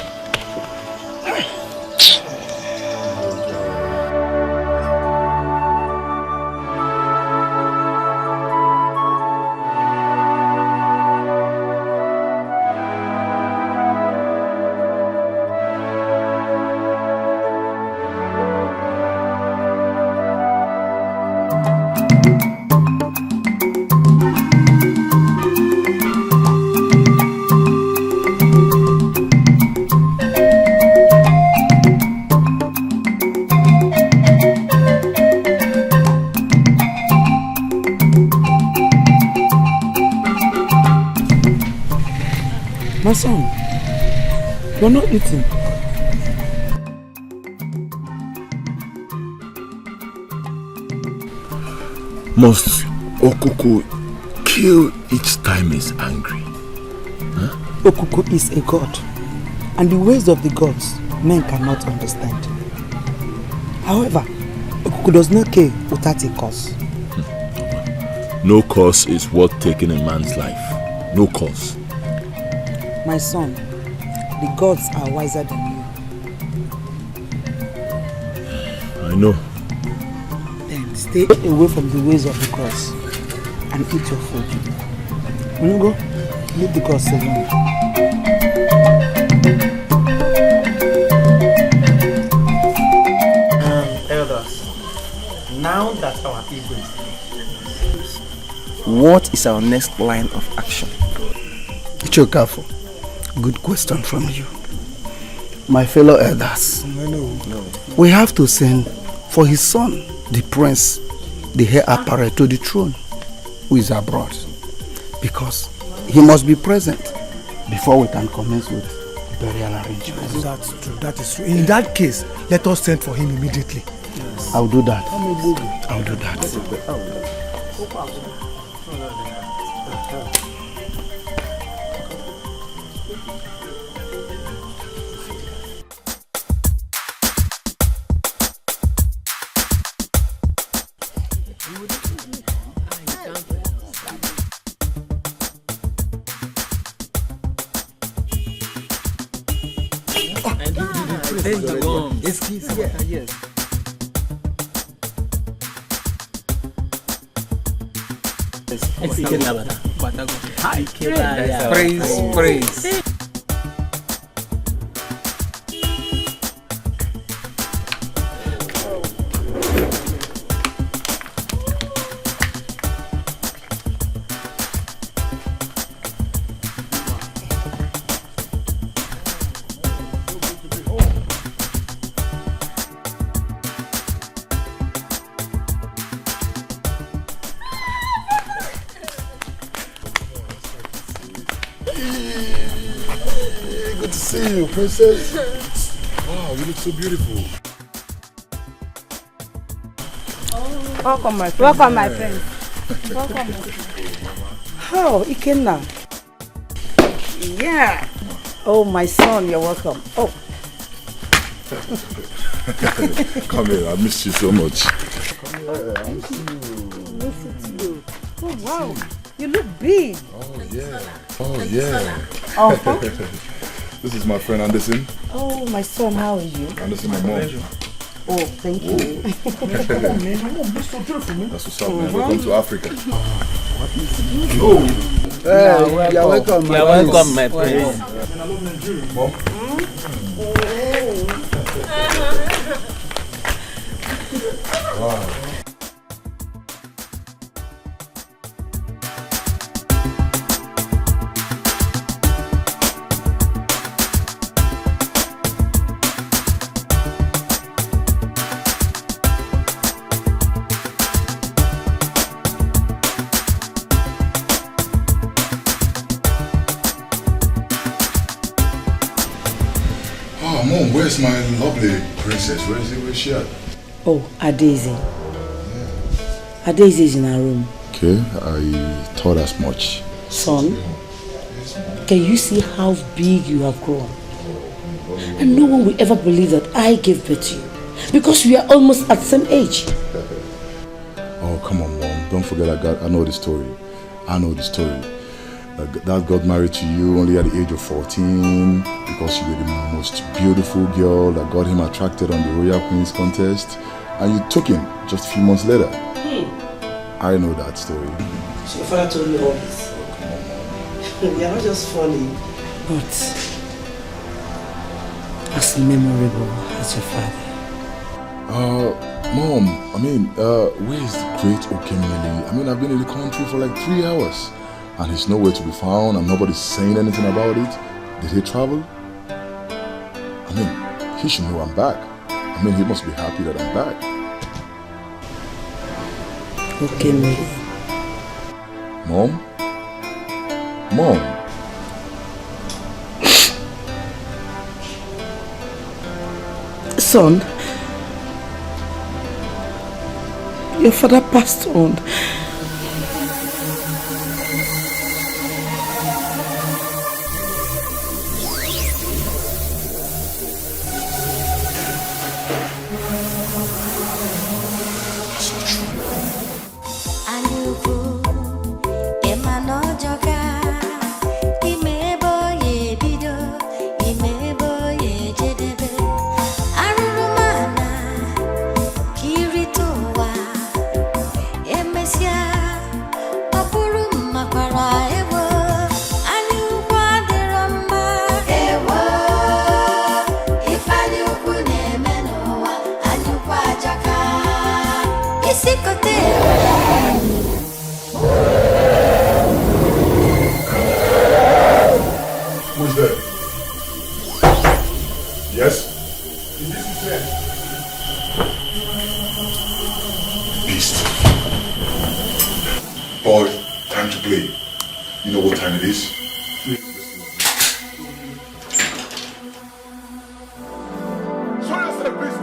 My son, you're not eating. Must Okuku kill each time he's angry? Huh? Okuku is a god, and the ways of the gods men cannot understand. However, Okuku does not kill without a cause. No cause is worth taking a man's life. No cause. My son, the gods are wiser than you. I know. Then stay away from the ways of the gods and eat your food. When you go, leave the gods alone. Elders, now that our ego is there, what is our next line of action? Ichokafo, good question from you. My fellow elders, we have to send for his son, the prince, the heir apparent to the throne, who is abroad, because he must be present before we can commence with burial arrangements. That's true, that is true. In that case, let us send for him immediately. Yes. I'll do that. I'll do that. Praise. Good to see you, princess. Wow, you look so beautiful. Welcome, my friend. Welcome, my friend. Welcome. How, Ikenna? Yeah. Oh, my son, you're welcome. Oh. Come here, I missed you so much. Oh, wow. You look big. Oh, yeah. Oh, yeah. Uh-huh. This is my friend Anderson. Oh, my son, how are you? Anderson, my mom. Oh, thank you. That's what's up, man. Welcome to Africa. You're welcome. You're welcome, my friend. Mom? Wow. Oh, Mom, where's my lovely princess? Where is she at? Oh, Adaisy. Adaisy is in her room. Okay, I thought as much. Son, can you see how big you have grown? And no one will ever believe that I gave birth to you. Because we are almost at the same age. Oh, come on, Mom. Don't forget I know the story. I know the story. Dad got married to you only at the age of 14 because you were the most beautiful girl that got him attracted on the Royal Queen's contest, and you took him just a few months later. I know that story. So your father told you all this. You are not just funny, but as memorable as your father. Mom, where is the great Okemili? I've been in the country for like 3 hours. And he's nowhere to be found, and nobody's saying anything about it. Did he travel? He should know I'm back. He must be happy that I'm back. Okay, Mary. Mom? Mom? Son, your father passed on. Who's there? Yes? Beast. Boy, time to play. You know what time it is? Show yourself, beast!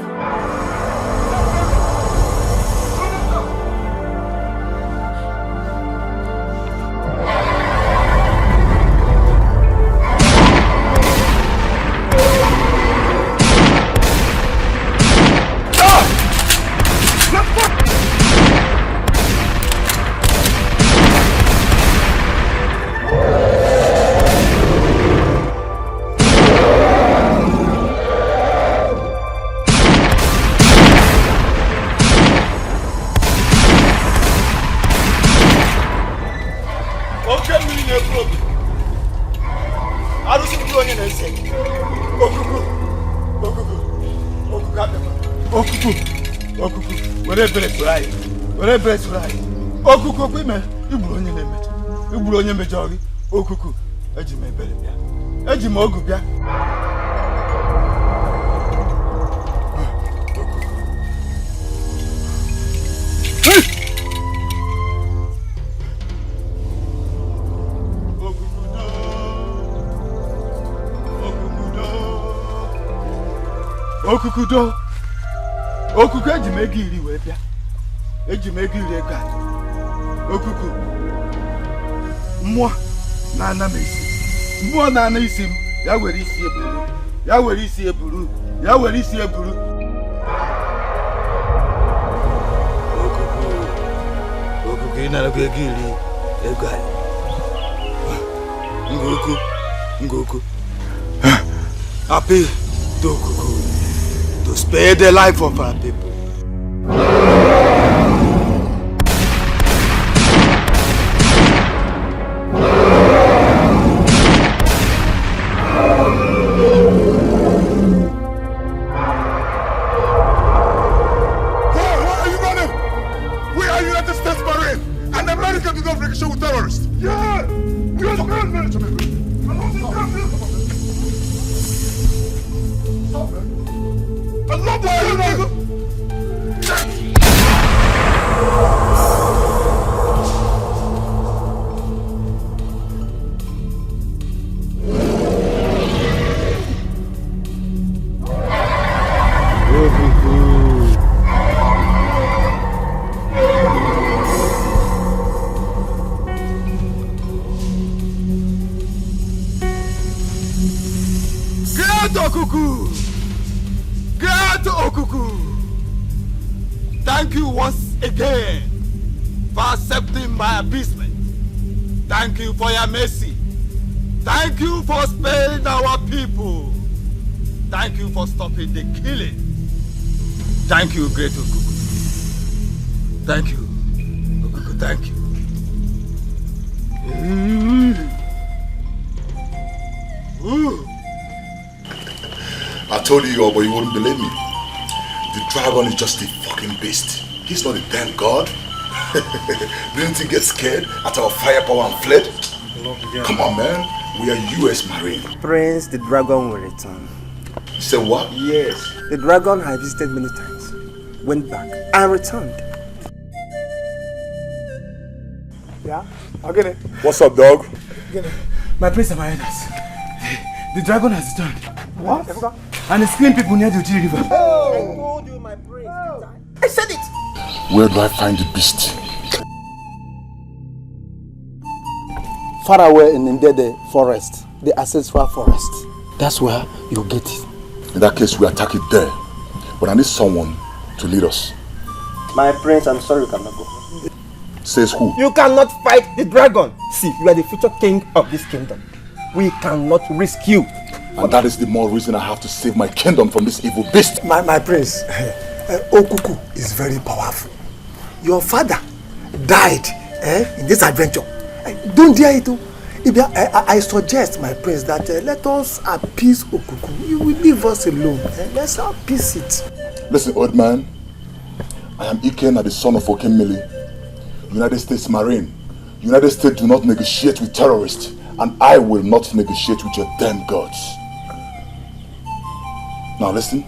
Okuku kwime iburu onye na-emecha iburu onye mejọ gị okuku eji m ebere bịa eji m ogu bịa okuku do okuku eji m ego iri wee bịa eji m ego iri ego okuku mmụọ na-ana m isi mmụọ na-ana isi m ya were isi eburu ya were isi eburu ya were isi eburu okuku ị nara ego iri ego ngoku happy to okuku to spare the life of our people. Thank you once again for accepting my appeasement. Thank you for your mercy. Thank you for sparing our people. Thank you for stopping the killing. Thank you, great Okuku. Thank you, Okuku, thank you. I told you all, but you wouldn't believe me. The dragon is just a fucking beast. He's not a damn god. Didn't he get scared at our firepower and fled? Come on, man. We are US Marine. Prince, the dragon will return. You said what? Yes. The dragon I visited many times, went back, and returned. Yeah? I'll get it. What's up, dog? Get it. My prince and my highness. The dragon has returned. What? and it's killing people near the Uti River. Oh. I told you, my prince. I said it. Where do I find the beast? Far away in the forest, the ancestral forest. That's where you get it. In that case, we attack it there. But I need someone to lead us. My prince, I'm sorry you cannot go. Says who? You cannot fight the dragon. See, you are the future king of this kingdom. We cannot risk you. And that is the more reason I have to save my kingdom from this evil beast. My prince, Okuku is very powerful. Your father died in this adventure. Don't dare it. I suggest, my prince, that let us appease Okuku. You will leave us alone. Let's appease it. Listen, old man. I am Ikenna, the son of Okemili, United States Marine. United States do not negotiate with terrorists, and I will not negotiate with your damn gods. Now listen,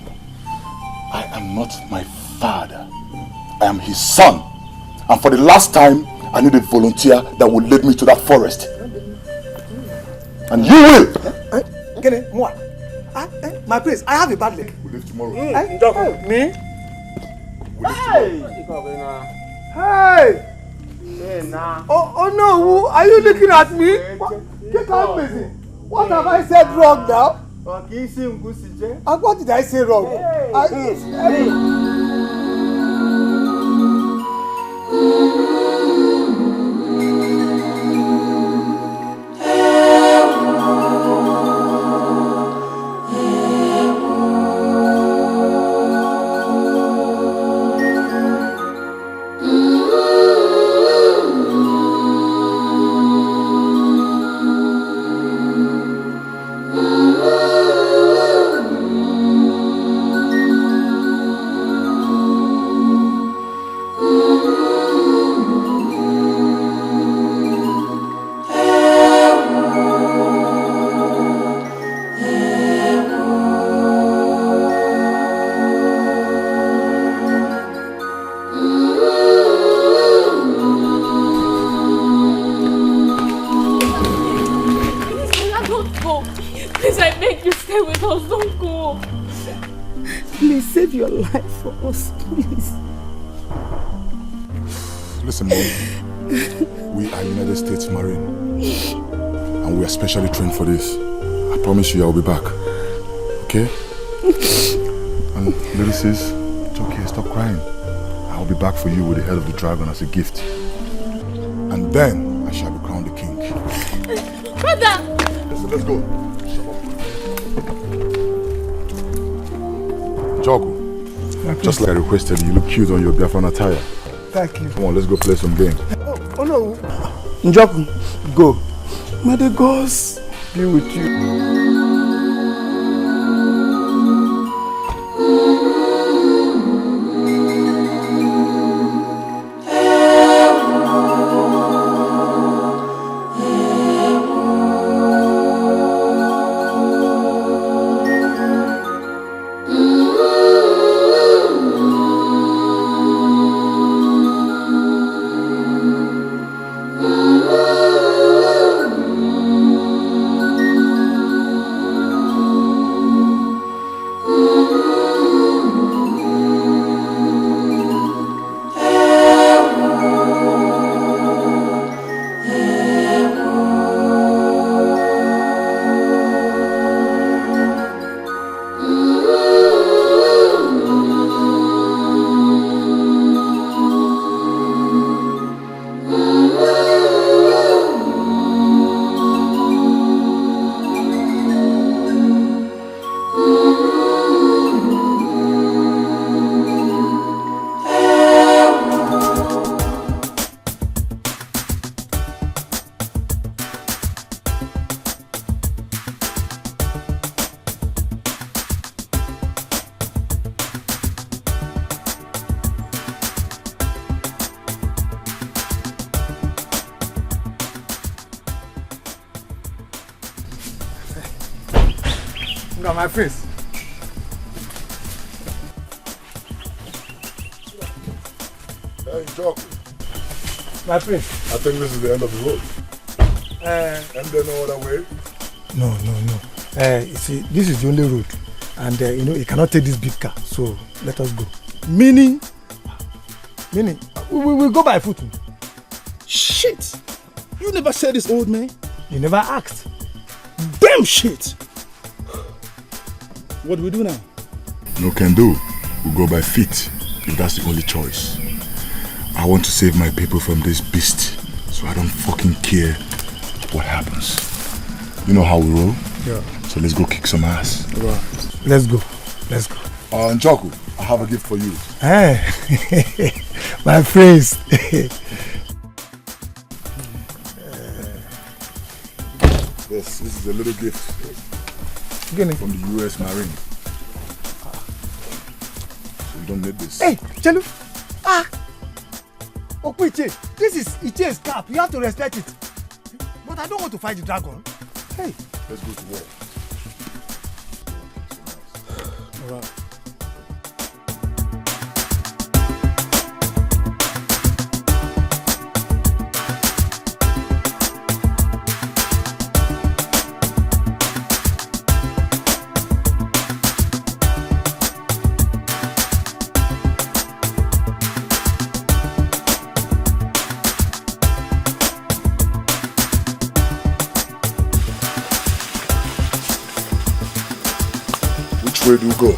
I am not my father. I am his son. And for the last time, I need a volunteer that will lead me to that forest. And you will! My prince, I have a bad leg. We'll leave tomorrow. Me? Hey! Hey! Oh no, who are you looking at me? Get out, busy. What have I said wrong now? And what did I say wrong? Your life for us, please. Listen, Mom. We are United States Marine, and we are specially trained for this. I promise you, I will be back. Okay? And little sis, it's okay. Stop crying. I will be back for you with the head of the dragon as a gift, and then I shall be crowned the king. Brother. Let's go. Jogu. Just like I requested, you look cute on your Biafran attire. Thank you. Come on, let's go play some games. Oh no. Njoku, go. May the gods be with you. Look at my face. Hey, Jock. My friend. I think this is the end of the road. And there no other way? No. You see, this is the only road. And you cannot take this big car, so let us go. Meaning, we will go by foot. Shit! You never said this, old man. You never asked. Damn shit! What do we do now? No can do. We'll go by feet, if that's the only choice. I want to save my people from this beast, so I don't fucking care what happens. You know how we roll? Yeah. So let's go kick some ass. Right. Let's go. Njoku, I have a gift for you. Hey, my friends. Yes, this is a little gift from the US Marine. So you don't need this. Hey, Chelu. Okwiche, this is Iche's cap. You have to respect it. But I don't want to fight the dragon. Hey. Let's go to war. All right. Where do you go?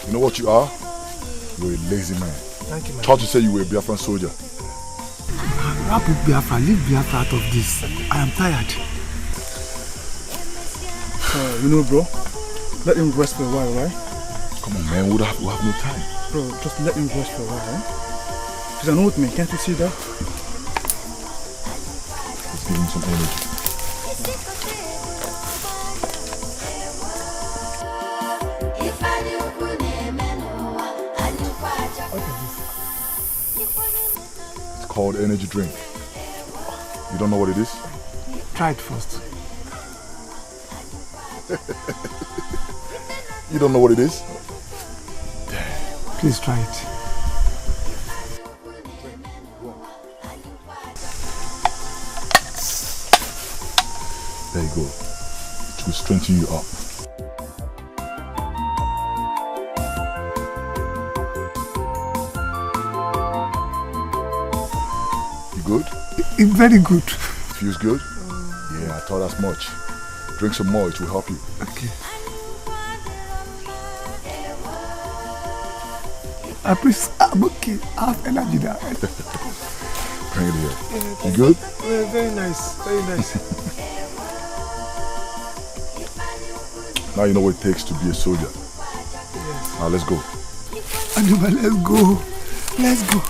You know what you are? You're a lazy man. Thank you, man. Thought you said you were a Biafran soldier. Wrap up Biafra, leave Biafra out of this. I am tired. You know, bro, let him rest for a while, right? Come on, man, we'll have no time. Bro, just let him rest for a while, right? He's an old man, can't you see that? Give him some energy. It's called energy drink. You don't know what it is? Try it first. You don't know what it is? Please try it. There you go. It will strengthen you up. You good? It's very good. Feels good? Yeah, I thought as much. Drink some more, it will help you. Okay. Please, I'm okay. I have energy now. Bring it here. You good? Very nice. Very nice. Now you know what it takes to be a soldier. Yes. Now let's go. Anuba, let's go. Let's go.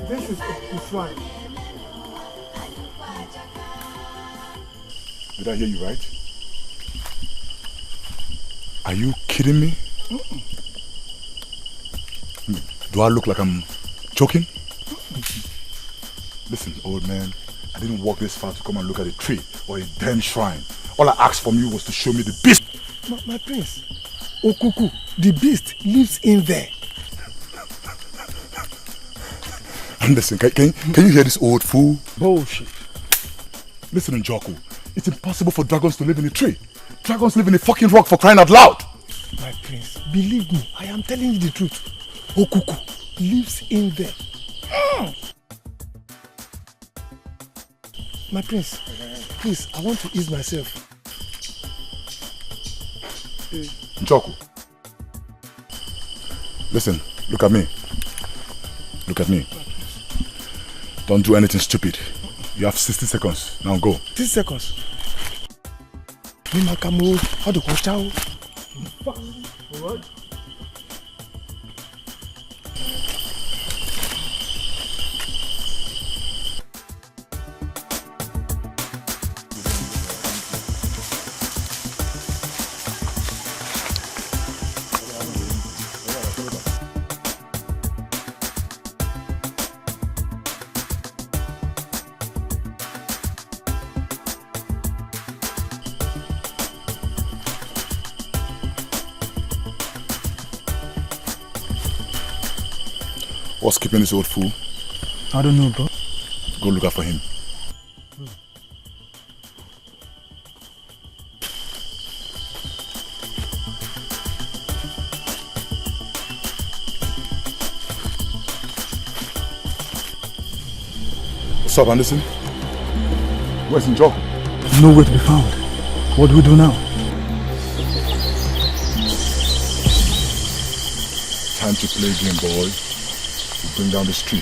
This is fine. Did I hear you right? Are you kidding me? Do I look like I'm joking? Listen, old man, I didn't walk this far to come and look at a tree or a damn shrine. All I asked from you was to show me the beast. My prince, Okuku, the beast lives in there. And listen, can you hear this old fool? Bullshit. Listen, Njoku, it's impossible for dragons to live in a tree. Dragons live in a fucking rock, for crying out loud. My prince, believe me, I am telling you the truth. Okuku lives in there. My prince, please, I want to ease myself. Njoku, listen, look at me. Look at me. Don't do anything stupid. You have 60 seconds. Now go. 60 seconds. Mimakamu, how do you watch out? Alright. What's keeping this old fool? I don't know, bro. Go look out for him. What's up, Anderson? Where's Njoku? Nowhere to be found. What do we do now? Time to play a game, boy. We bring down this tree.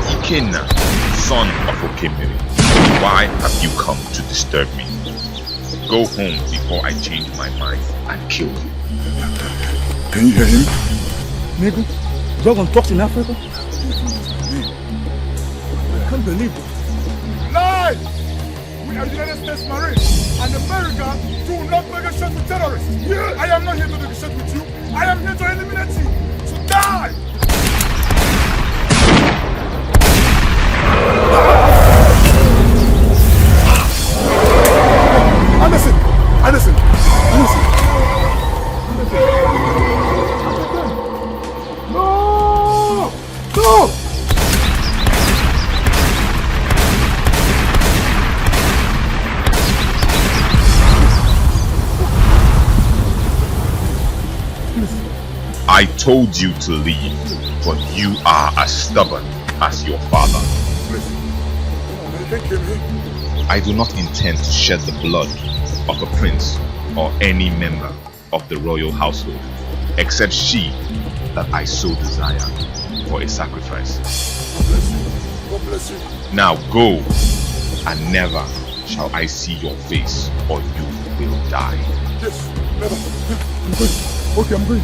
Ikenna, son of Okemiri, why have you come to disturb me? Go home before I change my mind and kill you. Can you hear him? Nego, Dragon talks in Africa? I can't believe it. Lie! We are the United States Marines, and America do not negotiate with terrorists. Yeah. I am not here to negotiate with you. I am here to eliminate you. To die! Anderson! Anderson! Anderson! No! No! I told you to leave, but you are as stubborn as your father. I do not intend to shed the blood of a prince or any member of the royal household, except she that I so desire for a sacrifice. God bless you. Now go, and never shall I see your face, or you will die. Yes, never. I'm going. Okay, I'm going.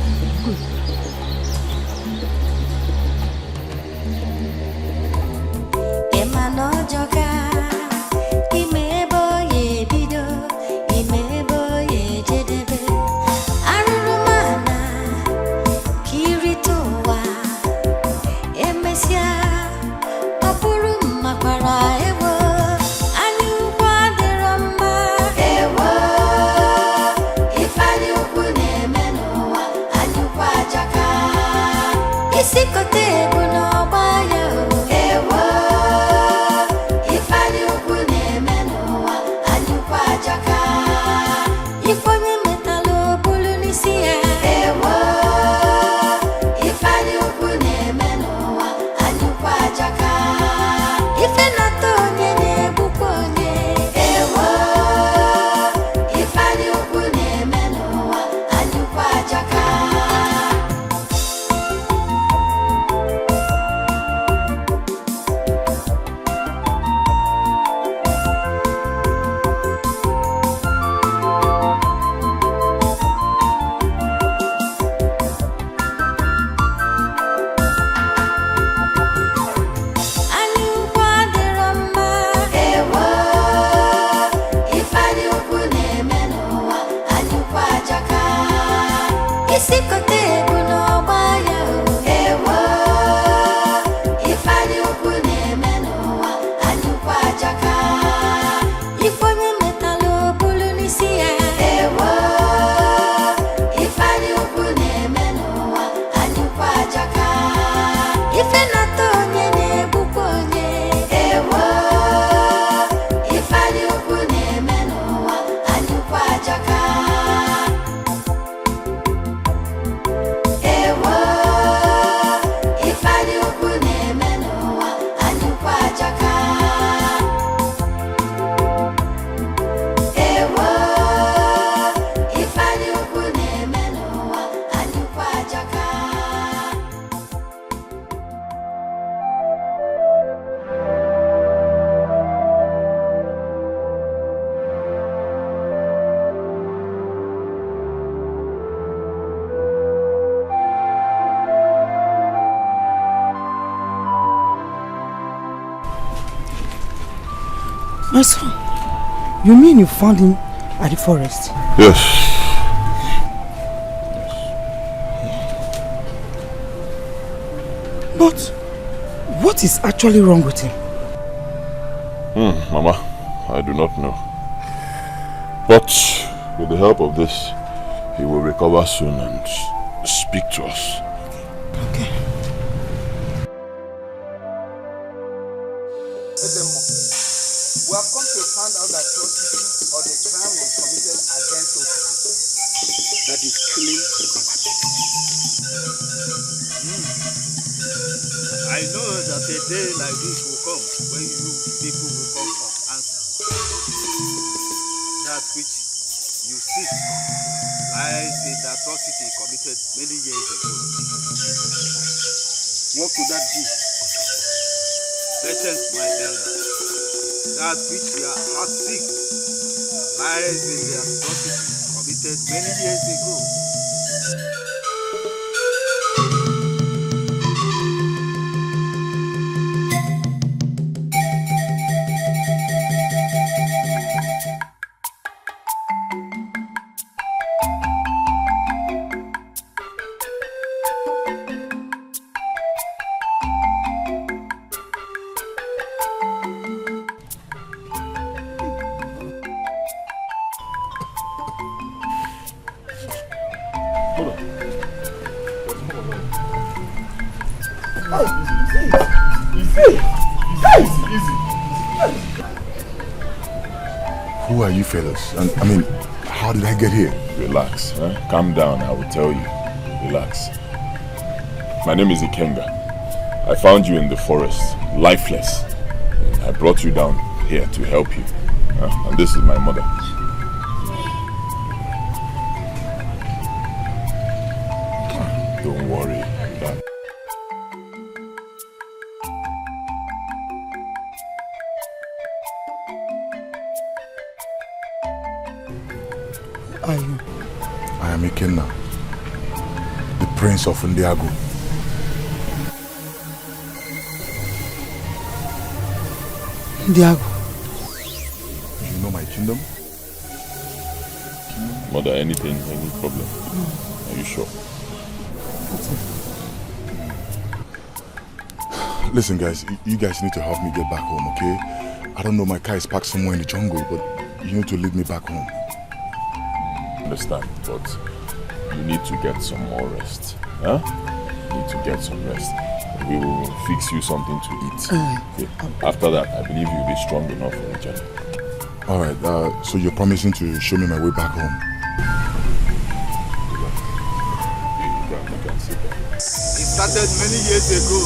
My son, you mean you found him at the forest? Yes. But what is actually wrong with him? Mama, I do not know. But with the help of this, he will recover soon and speak to us. Okay. We have come to find out that atrocity or the crime was committed against Okuku. That is killing our people. I know that a day like this will come when you people will come for answer. That which you seek lies in the atrocity committed many years ago. What could that be? Patience, my elder. That which your heart seeks lies in the atrocity committed many years ago. Who are you fellas? And I mean, how did I get here? Relax, huh? Calm down, I will tell you. Relax. My name is Ikenga. I found you in the forest, lifeless. I brought you down here to help you. And this is my mother. Don't worry, Dad. Are you? I am Ikenna, the Prince of Ndiago. Ndiago. You know my kingdom? Mother, anything, any problem? Are you sure? Listen guys, you guys need to help me get back home, okay? I don't know, my car is parked somewhere in the jungle, but you need to lead me back home. Understand, but you need to get some more rest. Huh? You need to get some rest. We will fix you something to eat. Okay? After that, I believe you'll be strong enough for the journey. Alright, so you're promising to show me my way back home? It started many years ago.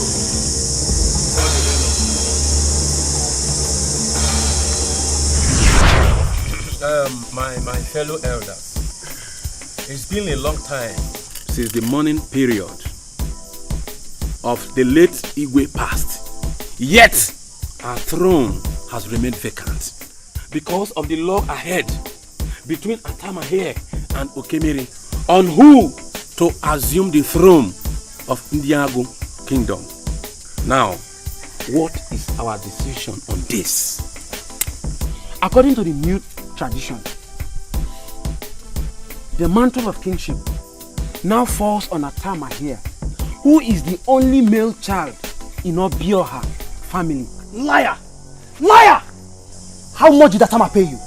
My fellow elders, it's been a long time since the mourning period of the late Igwe passed. Yet, our throne has remained vacant because of the law ahead between Atama here and Okemiri on who to assume the throne of Ndiago Kingdom. Now, what is our decision on this? According to the new tradition, the mantle of kingship now falls on Atama here, who is the only male child in Obioha family. Liar! Liar! How much did Atama pay you?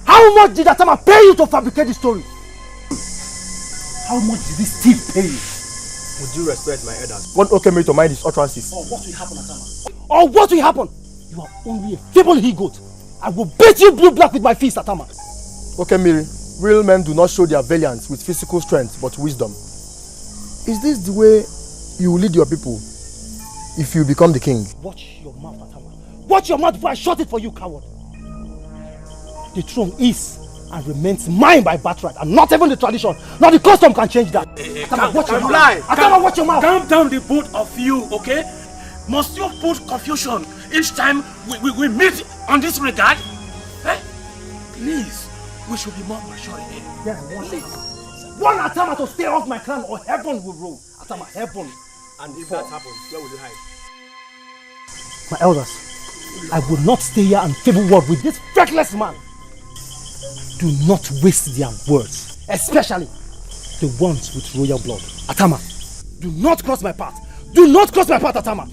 How much did Atama pay you to fabricate the story? How much did this thief pay you? Would you respect my elders? Want Okemiri to mind his utterances? Or what will happen, Atama? Or what will happen? You are only a feeble he-goat. I will beat you blue black with my fist, Atama. Okemiri, real men do not show their valiance with physical strength but wisdom. Is this the way you will lead your people if you become the king? Watch your mouth, Atama. Watch your mouth before I shut it for you, coward. The throne is and remains mine by birthright, and not even the tradition, not the custom can change that. Atama, watch your mouth. Atama, watch your mouth. Calm down, the both of you, okay? Must you put confusion each time we meet on this regard? Eh? Please, we should be more mature here. Yeah, one Atama to stay off my clan or heaven will roll. Atama, heaven. And if that happens, where will you hide? My elders, I will not stay here and favor word with this feckless man. Do not waste their words, especially the ones with royal blood. Atama, do not cross my path. Do not cross my path, Atama.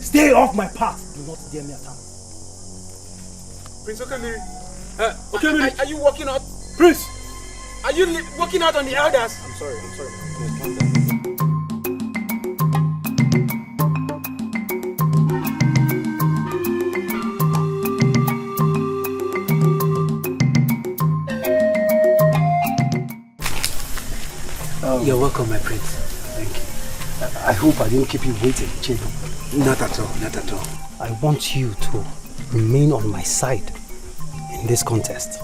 Stay off my path. Do not dare me, Atama. Prince Okemiri, Okemiri, are you walking out? Prince, are you walking out on the elders? I'm sorry. Calm down. You're welcome, my prince. Thank you. I hope I didn't keep you waiting, Chindo. Not at all, not at all. I want you to remain on my side in this contest.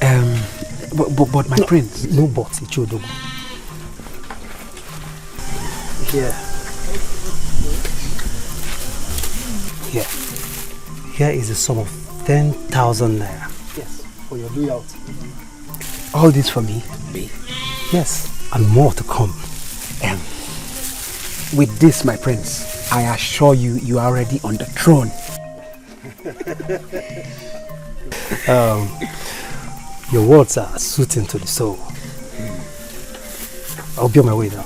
But my prince. No buts, Ichodogu. Here is a sum of 10,000 naira. Yes, for your loyalty. All this for me? Me? Yes, and more to come. With this, my prince, I assure you, you are already on the throne. Your words are soothing to the soul. I'll be on my way now.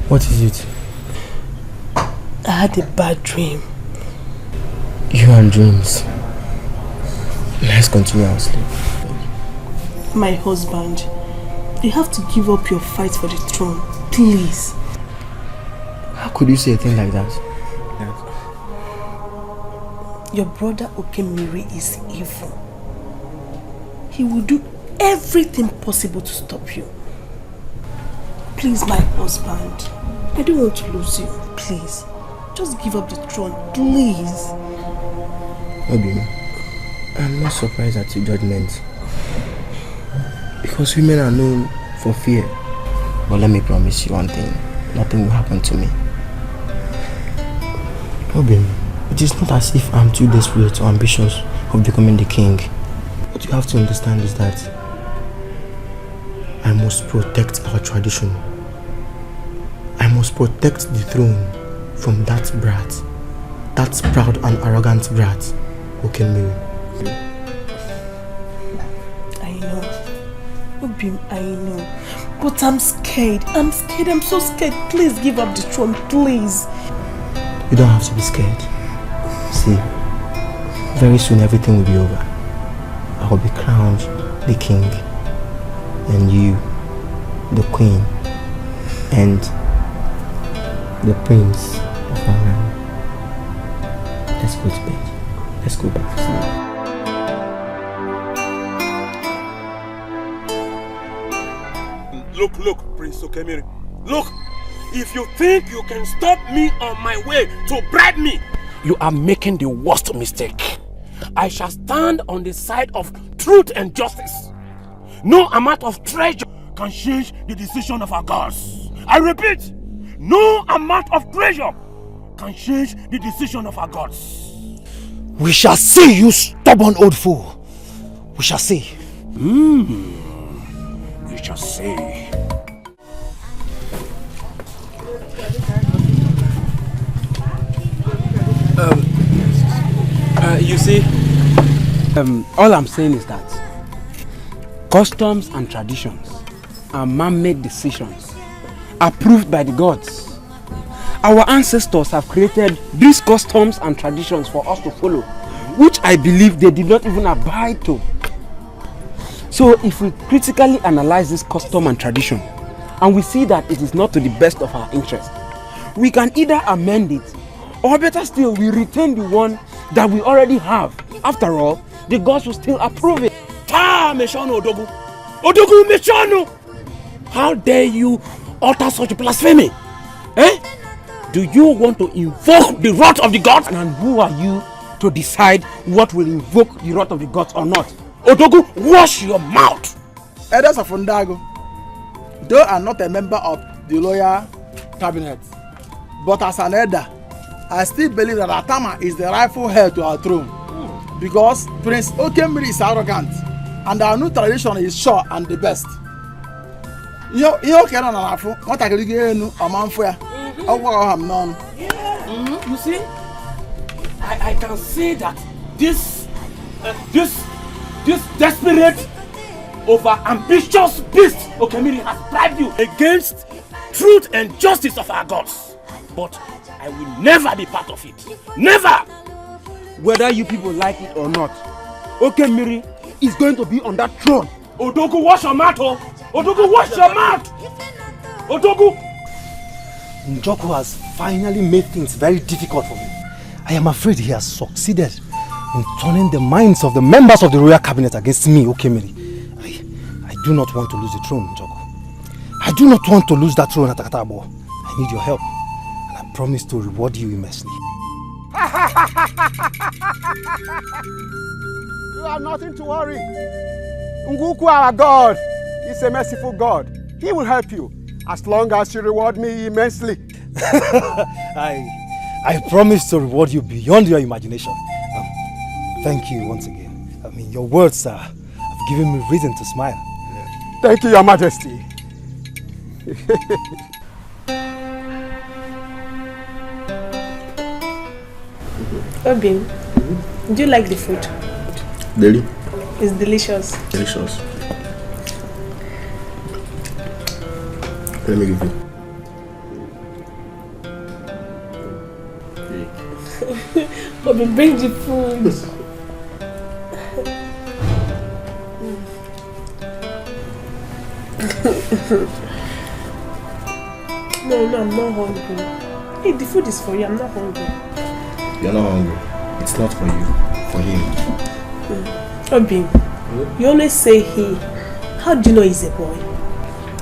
What is it? I had a bad dream. You and dreams. Let's continue our sleep. My husband, you have to give up your fight for the throne. Please. How could you say a thing like that? Your brother Okemiri is evil. He will do everything possible to stop you. Please, my husband, I don't want to lose you. Please, just give up the throne, please. Obi, I'm not surprised at your judgment. Because women are known for fear. But let me promise you one thing. Nothing will happen to me. Obi, it is not as if I'm too desperate or ambitious of becoming the king. What you have to understand is that I must protect our tradition. I must protect the throne from that brat. That proud and arrogant brat, Okemiri. I know. Obi, I know. But I'm scared. I'm so scared. Please give up the throne, please. You don't have to be scared. See, very soon everything will be over. I will be crowned the king, and you, the queen, and the prince of our land. Let's go to bed. Let's go back to sleep. Look, Prince Okemiri. Look, if you think you can stop me on my way to bribe me, you are making the worst mistake. I shall stand on the side of truth and justice. No amount of treasure can change the decision of our gods. I repeat, no amount of treasure can change the decision of our gods. We shall see, you stubborn old fool. We shall see. We shall see. You see, all I'm saying is that customs and traditions are man-made decisions approved by the gods. Our ancestors have created these customs and traditions for us to follow, which I believe they did not even abide to. So if we critically analyze this custom and tradition, and we see that it is not to the best of our interest, we can either amend it, or better still, we retain the one that we already have. After all, the gods will still approve it. Meshano Odogu! Odogu Meshano! How dare you utter such blasphemy? Do you want to invoke the wrath of the gods? And who are you to decide what will invoke the wrath of the gods or not? Odogu, wash your mouth! Elders of Ondago, though I'm not a member of the loyal cabinet, but as an elder, I still believe that Atama is the rightful heir to our throne. Because Prince Okemiri is arrogant, and our new tradition is sure and the best. You see, I can see that this desperate, over-ambitious beast Okemiri has bribed you against truth and justice of our gods. But I will never be part of it. Never! Whether you people like it or not, Okemiri is going to be on that throne. Odogu, wash your mouth! Odogu, wash your mouth! Odogu! Njoku has finally made things very difficult for me. I am afraid he has succeeded in turning the minds of the members of the royal cabinet against me, Okemiri. I do not want to lose the throne, Njoku. I do not want to lose that throne at Akatabo. I need your help, and I promise to reward you immensely. You have nothing to worry. Nguku, our God, is a merciful God. He will help you as long as you reward me immensely. I promise to reward you beyond your imagination. Thank you once again. I mean, your words have given me reason to smile. Thank you, Your Majesty. Obin, do you like the food? Deli? It's delicious. Delicious. Let me give you. Bobby, bring the food. No, I'm not hungry. Hey, the food is for you. I'm not hungry. You're not hungry. It's not for you. For him. Bobby, you always say he. How do you know he's a boy?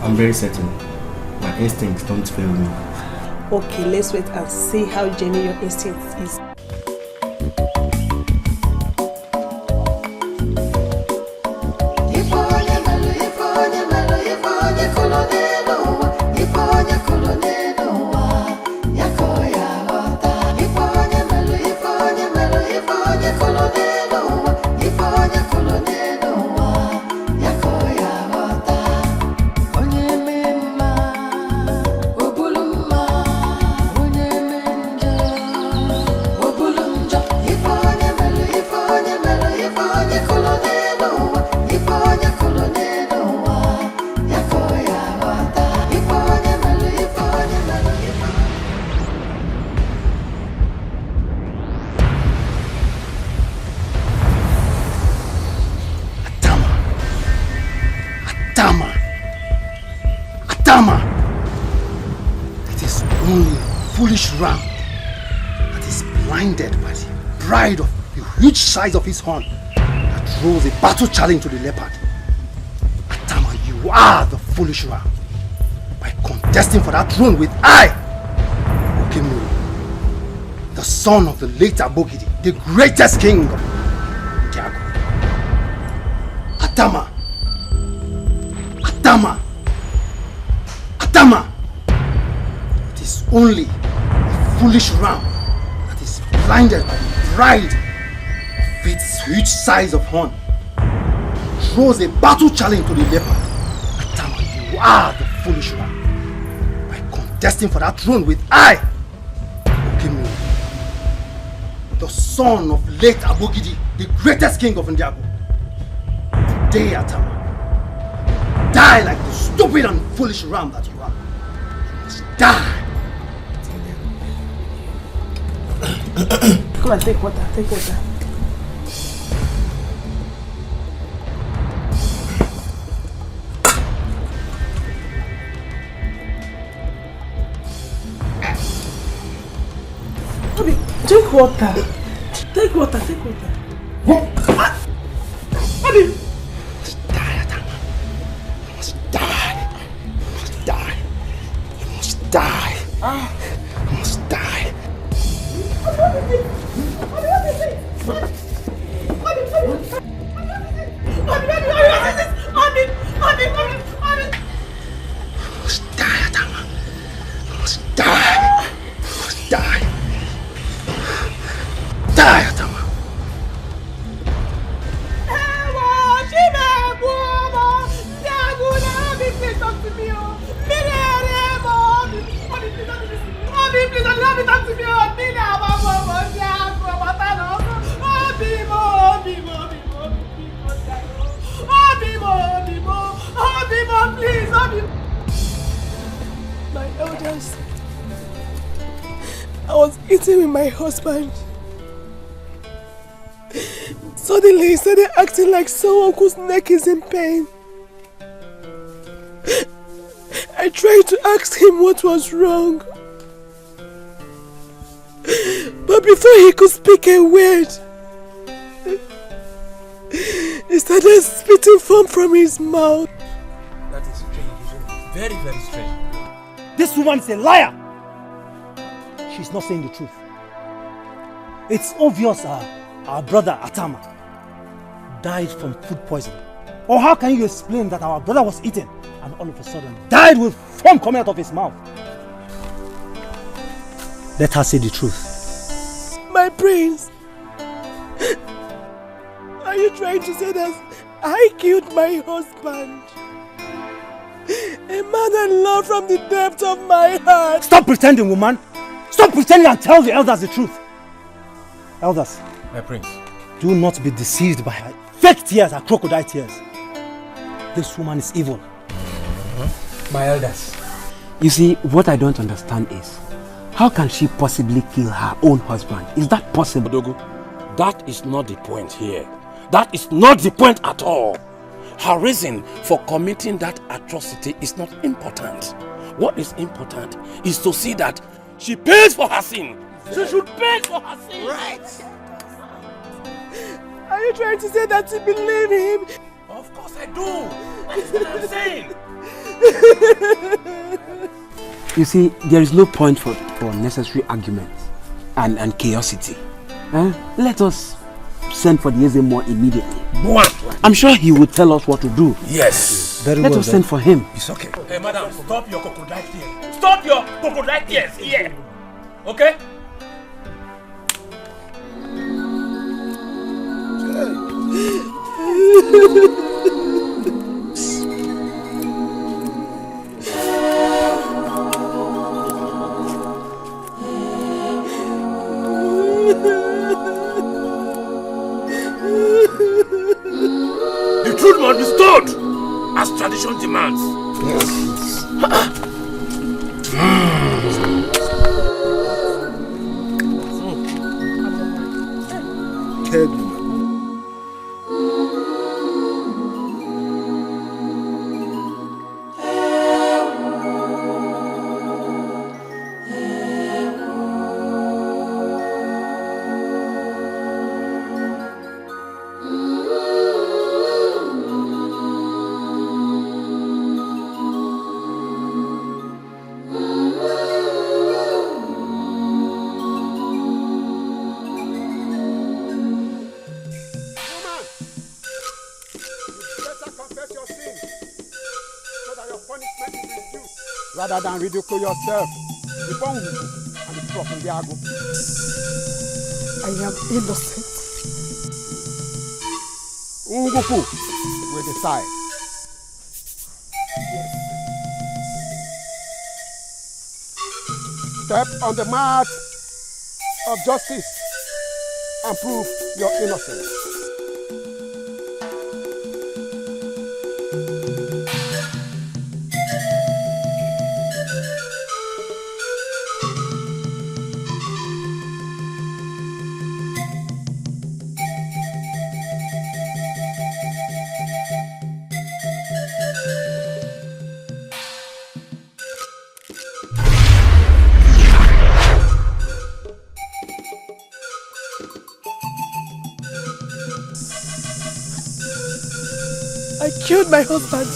I'm very certain. My instincts don't fail me. Okay, let's wait and see how genuine your instinct is. Ram that is blinded by the pride of the huge size of his horn that throws a battle challenge to the leopard. Atama, you are the foolish ram by contesting for that throne with I, Okemuru, the son of the late Abogidi, the greatest king of Tiago. Atama, it is only foolish ram that is blinded by the pride of its huge size of horn throws a battle challenge to the leopard. Atama, you are the foolish ram by contesting for that throne with I, Okemuru, the son of late Abogidi, the greatest king of Ndiago. Today, Atama, die like the stupid and foolish ram that you are. You must die. Come on, take water, take water. Bobby, drink water. Take water, take water. Bobby! You must die, Atama. You must die. You must die. You must die. You must die. My elders, I was eating with my husband. Suddenly he started acting like someone whose neck is in pain. I tried to ask him what was wrong. But before he could speak a word, he started spitting foam from his mouth. That is strange, isn't it? Very, very strange. This woman is a liar. She's not saying the truth. It's obvious our brother Atama died from food poisoning. Or how can you explain that our brother was eaten and all of a sudden died with foam coming out of his mouth? Let her say the truth. My prince, are you trying to say that I killed my husband? A man I love from the depth of my heart. Stop pretending, woman. Stop pretending and tell the elders the truth. Elders. My prince. Do not be deceived by her fake tears, her crocodile tears. This woman is evil. My elders. You see, what I don't understand is, How can she possibly kill her own husband? Is that possible? Odogu, that is not the point here. That is not the point at all. Her reason for committing that atrocity is not important. What is important is to see that she pays for her sin. She should pay for her sin. Right. Are you trying to say that you believe him? Of course I do. That's what I'm saying. You see, there is no point for unnecessary arguments and chaosity. Let us send for the Ezemo immediately. I'm sure he will tell us what to do. Yes. Let us send for him. It's okay. Hey, madam, stop your crocodile tears. Stop your crocodile tears here. Okay? The truth must be stood as tradition demands. Yes. Rather than ridicule yourself, the phone and the prop in the ago. I am innocent. Unguku will decide. Step on the mat of justice and prove your innocence. I killed my husband.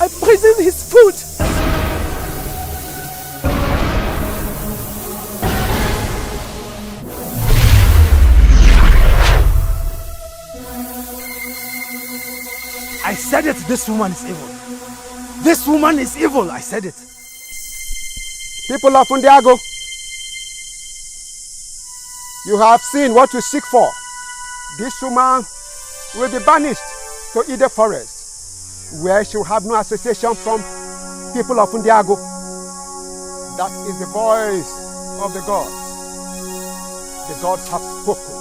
I poisoned his food. I said it, this woman is evil. This woman is evil, I said it. People of Fundiago, you have seen what you seek for. This woman will be banished to Ide Forest, where she will have no association from people of Fundiago. That is the voice of the gods. The gods have spoken.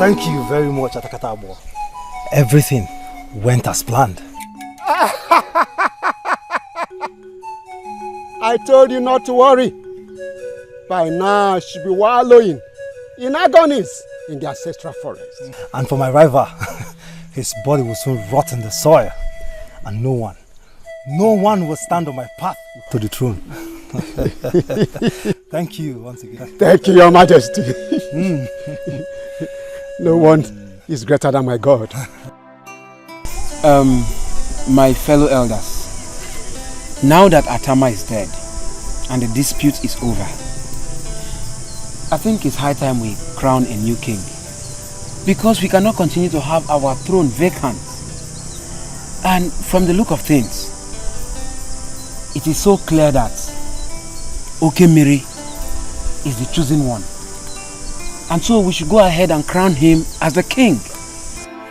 Thank you very much, Atakatabo. Everything went as planned. I told you not to worry. By now, she should be wallowing in agonies in the ancestral forest. And for my rival, his body will soon rot in the soil. And no one will stand on my path to the throne. Thank you once again. Thank you, Your Majesty. No one is greater than my God. My fellow elders, now that Atama is dead and the dispute is over, I think it's high time we crown a new king. Because we cannot continue to have our throne vacant. And from the look of things, it is so clear that Okemiri is the chosen one. And so we should go ahead and crown him as the king.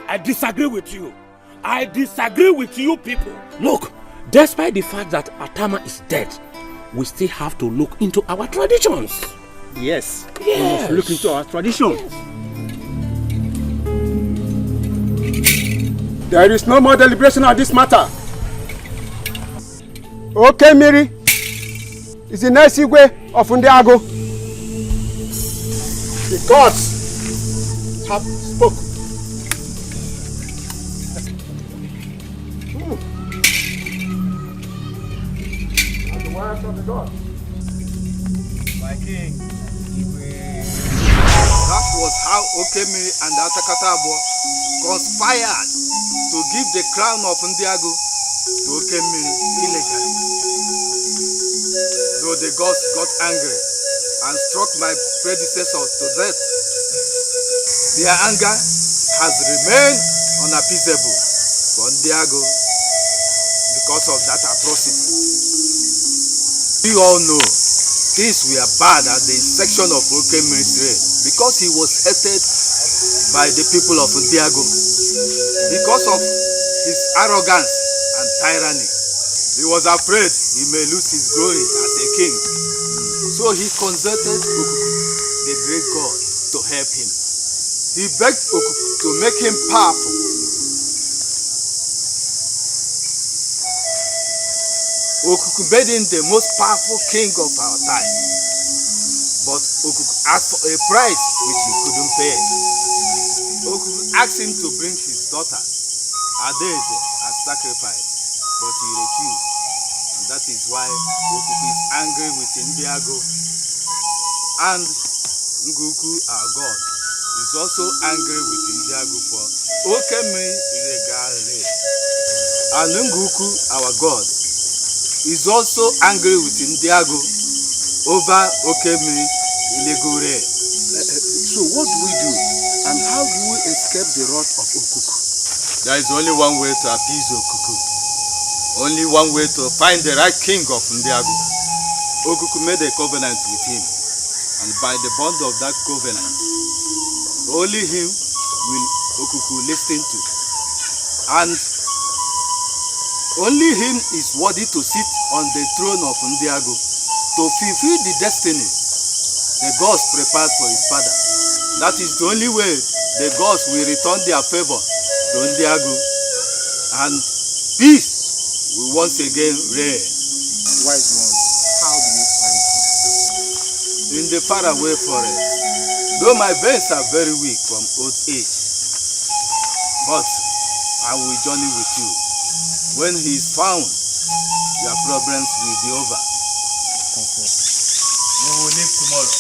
I disagree with you. I disagree with you people. Look, despite the fact that Atama is dead, we still have to look into our traditions. Yes. We must look into our traditions. There is no more deliberation on this matter. Okay, Miri is the next Igwe of Ndiago. The gods have spoken. And the words of the gods. My king, that was how Okemiri and Atakatabo conspired to give the crown of Ndiago to Okemiri illegally. Though the gods got angry and struck my predecessor to death, their anger has remained unappeasable for Ndiago because of that atrocity. We all know things were bad at the section of Okemiri's reign because he was hated by the people of Ndiago because of his arrogance and tyranny. He was afraid he may lose his glory as a king. So he consulted Okuku, the great god, to help him. He begged Okuku to make him powerful. Okuku made him the most powerful king of our time. But Okuku asked for a price which he couldn't pay. Okuku asked him to bring his daughter, Adaeze, as sacrifice, but he refused. And that is why Okuku is angry with Ndiago. And Nguku, our god, is also angry with Ndiago for Okemiri illegal raid. And Nguku, our god, is also angry with Ndiago over Okemiri illegal raid. So what do we do? And how do we escape the wrath of Okuku? There is only one way to appease Okuku. Only one way to find the right king of Ndiago. Okuku made a covenant with him. And by the bond of that covenant, only him will Okuku listen to. And only him is worthy to sit on the throne of Ndiago to fulfill the destiny the gods prepared for his father. That is the only way the gods will return their favor to Ndiago, and peace will once again reign. Wise one, how do we find him? In the faraway forest, though my veins are very weak from old age, but I will journey with you. When he is found, your problems will be over. We will leave tomorrow.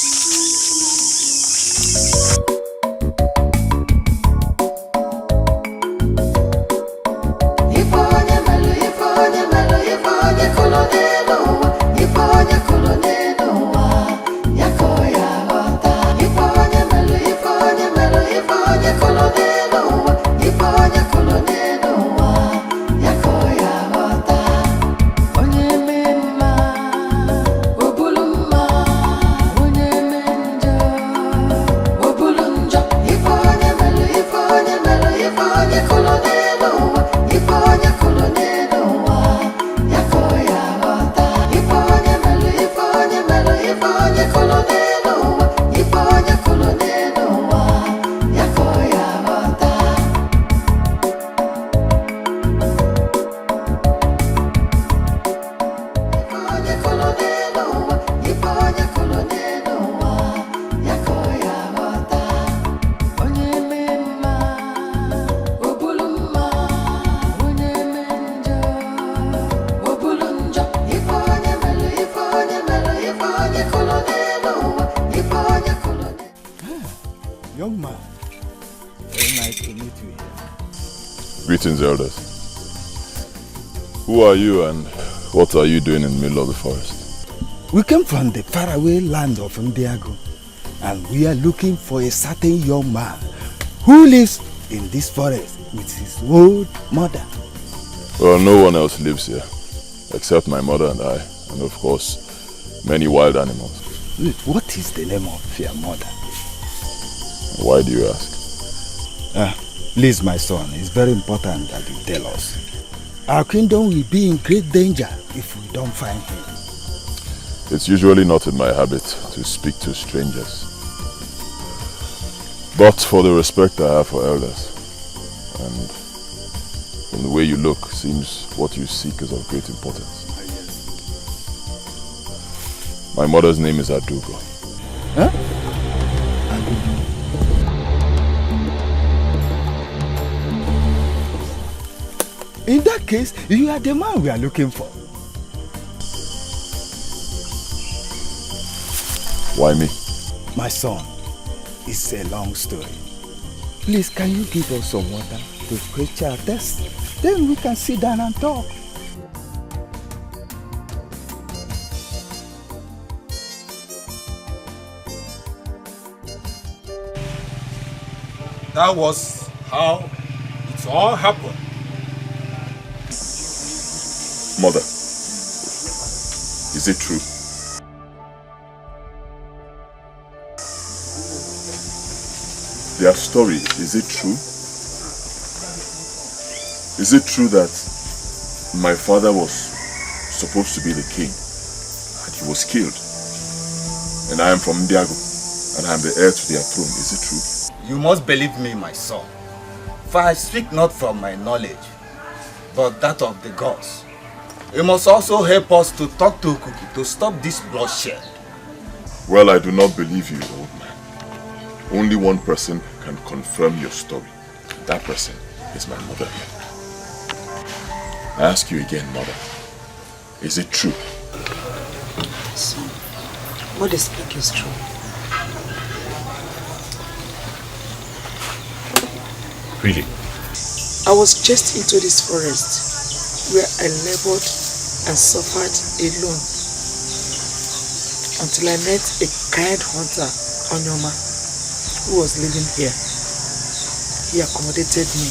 Young man, very nice to meet you here. Greetings, elders. Who are you and what are you doing in the middle of the forest? We came from the faraway land of Ndiago, and we are looking for a certain young man who lives in this forest with his old mother. Well, no one else lives here, except my mother and I, and of course, many wild animals. What is the name of your mother? Why do you ask? Please, my son, it's very important that you tell us. Our kingdom will be in great danger if we don't find him. It's usually not in my habit to speak to strangers. But for the respect I have for elders, and from the way you look, seems what you seek is of great importance. My mother's name is Adugo. Huh? In that case, you are the man we are looking for. Why me? My son, it's a long story. Please, can you give us some water to quench our thirst? Then we can sit down and talk. That was how it all happened. Mother, is it true? Their story, is it true? Is it true that my father was supposed to be the king and he was killed? And I am from Ndiago and I am the heir to their throne, is it true? You must believe me, my son. For I speak not from my knowledge, but that of the gods. You must also help us to talk to Okuku to stop this bloodshed. Well, I do not believe you, old man. Only one person can confirm your story. That person is my mother. I ask you again, mother. Is it true? Son, what they speak is true. Really? I was just into this forest where I labored and suffered alone until I met a kind hunter, Onyoma, who was living here. He accommodated me,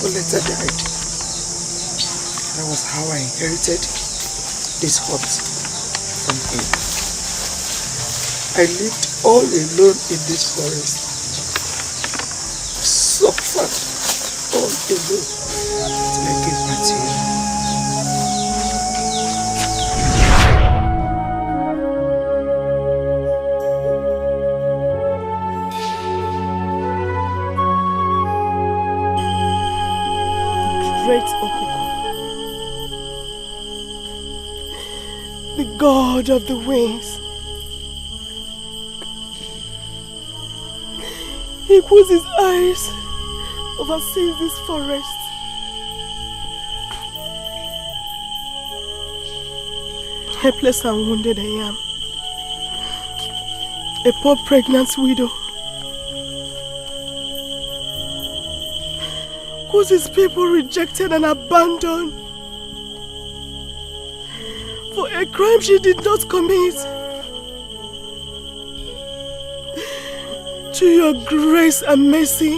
but later died. That was how I inherited this hut from him. I lived all alone in this forest. Suffered all alone till I came back to you. Great Okuku, the god of the winds. He closed his eyes, oversees this forest. Helpless and wounded I am. A poor pregnant widow. Whose his people rejected and abandoned for a crime she did not commit. To your grace and mercy,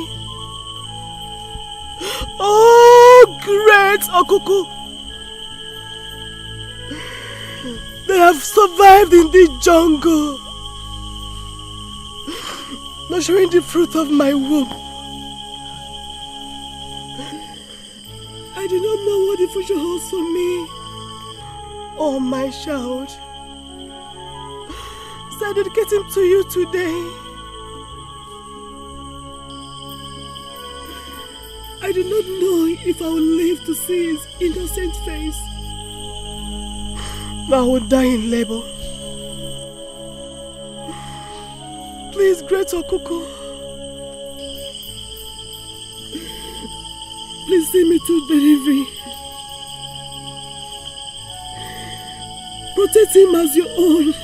oh great Okuku, they have survived in the jungle, nurturing the fruit of my womb. I do not know what the future holds for me or my child, so I dedicate him to you today. I do not know if I will live to see his innocent face. I will die in labor. Please, great Okuku, please see me to delivery. Protect him as your own.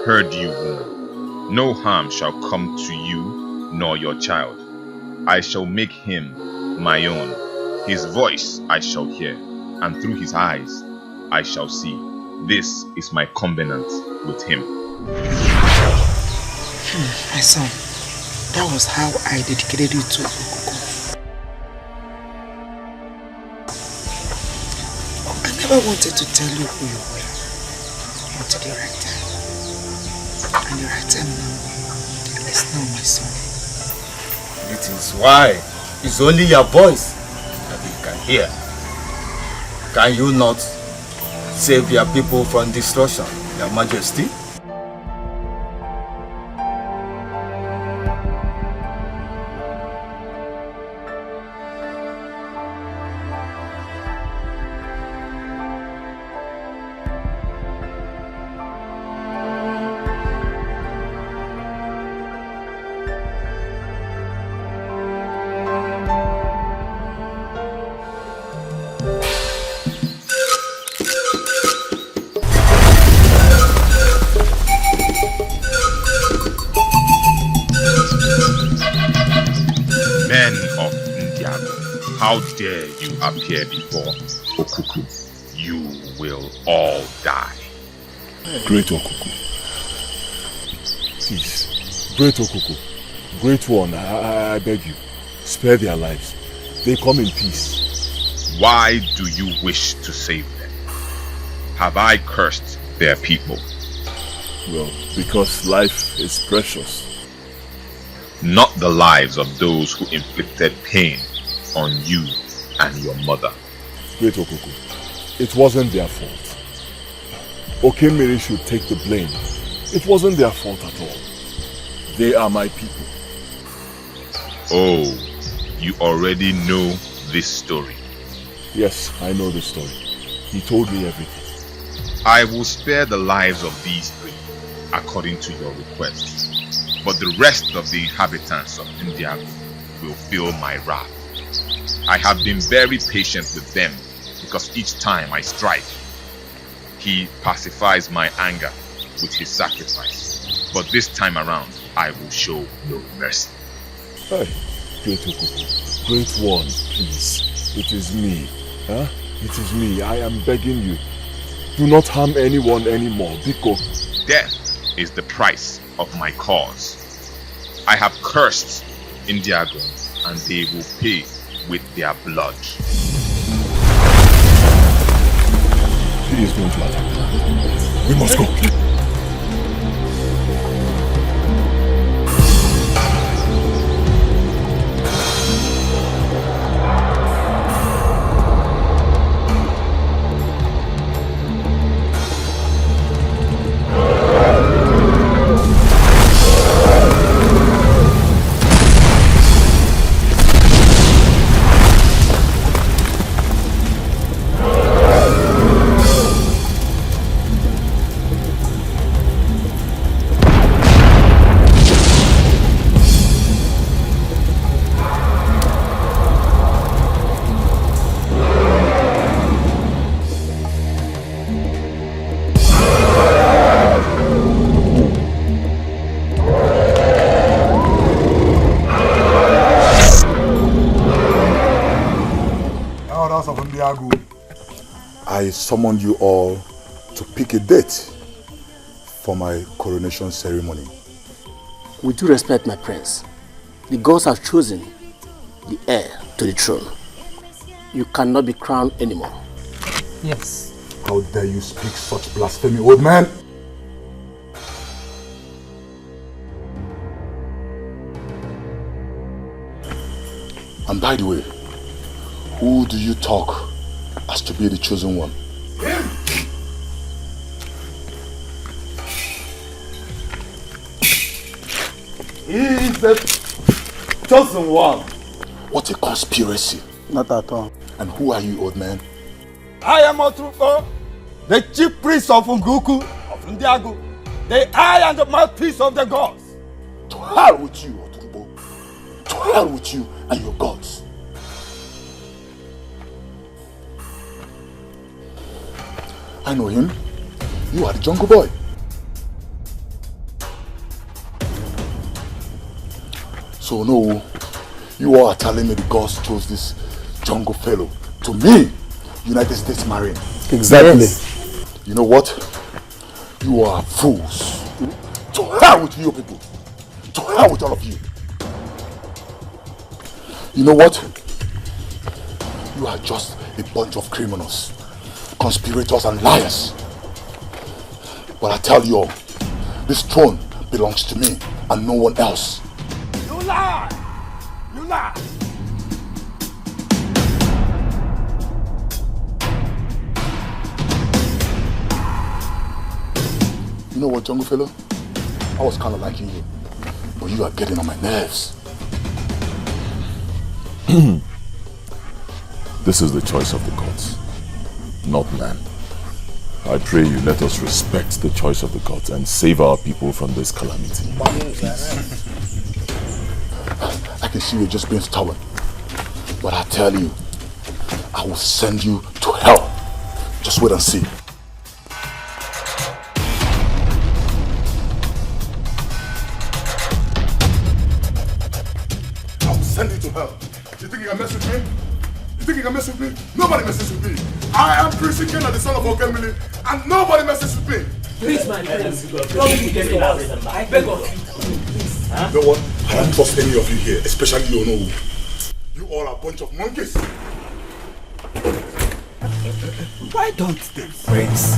heard you warn. No harm shall come to you nor your child. I shall make him my own. His voice I shall hear, and through his eyes I shall see. This is my covenant with him. My son, that was how I dedicated you to Okuku. I never wanted to tell you who you were until the right time. And the right time now is now, my son. It is why it's only your voice that we can hear. Can you not save your people from destruction, Your Majesty? How dare you appear before Okuku? You will all die. Great Okuku. Please. Great Okuku. Great one, I beg you. Spare their lives. They come in peace. Why do you wish to save them? Have I cursed their people? Well, because life is precious. Not the lives of those who inflicted pain on you and your mother. Great Okuku, it wasn't their fault. Okemiri should take the blame. It wasn't their fault at all. They are my people. Oh, you already know this story. Yes, I know the story. He told me everything. I will spare the lives of these three, according to your request. But the rest of the inhabitants of India will feel my wrath. I have been very patient with them, because each time I strike, he pacifies my anger with his sacrifice. But this time around, I will show no mercy. Hey, Great Okuku, Great One, please. It is me. Huh? It is me. I am begging you. Do not harm anyone anymore, Biko. Death is the price of my cause. I have cursed Indiago, and they will pay with their blood. Please don't matter. We must go. I summoned you all to pick a date for my coronation ceremony. With due respect, my prince, the gods have chosen the heir to the throne. You cannot be crowned anymore. Yes. How dare you speak such blasphemy, old man? And by the way, who do you talk as to be the chosen one? He is the chosen one. What a conspiracy. Not at all. And who are you, old man? I am Otruko, the chief priest of Nguku of Ndiago, the eye and the mouthpiece of the gods. To hell with you, Otrubo. To hell with you and your gods. I know him. You are the jungle boy. So no, you all are telling me the gods chose this jungle fellow to me, United States Marine. Exactly. Yes. You know what? You are fools. To hell with you people. To hell with all of you. You know what? You are just a bunch of criminals, conspirators and liars. But I tell you all, this throne belongs to me and no one else. You lie! You lie! You know what, jungle fellow? I was kind of liking you, but you are getting on my nerves. This is the choice of the gods, not man. I pray you let us respect the choice of the gods and save our people from this calamity. I can see you're just being stubborn, but I tell you, I will send you to hell. Just wait and see. I will send you to hell. You think you can mess with me? You think you can mess with me? Nobody messes with me. I am Chris Kenna, the son of Okemili, and nobody messes with me. Please, my friends, don't get me out. I beg of you. Huh? You know what? I don't trust any of you here, especially you know. You all are a bunch of monkeys. Why don't they, friends?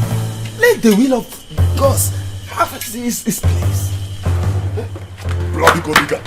Let the will of God have this place. Bloody Godiga.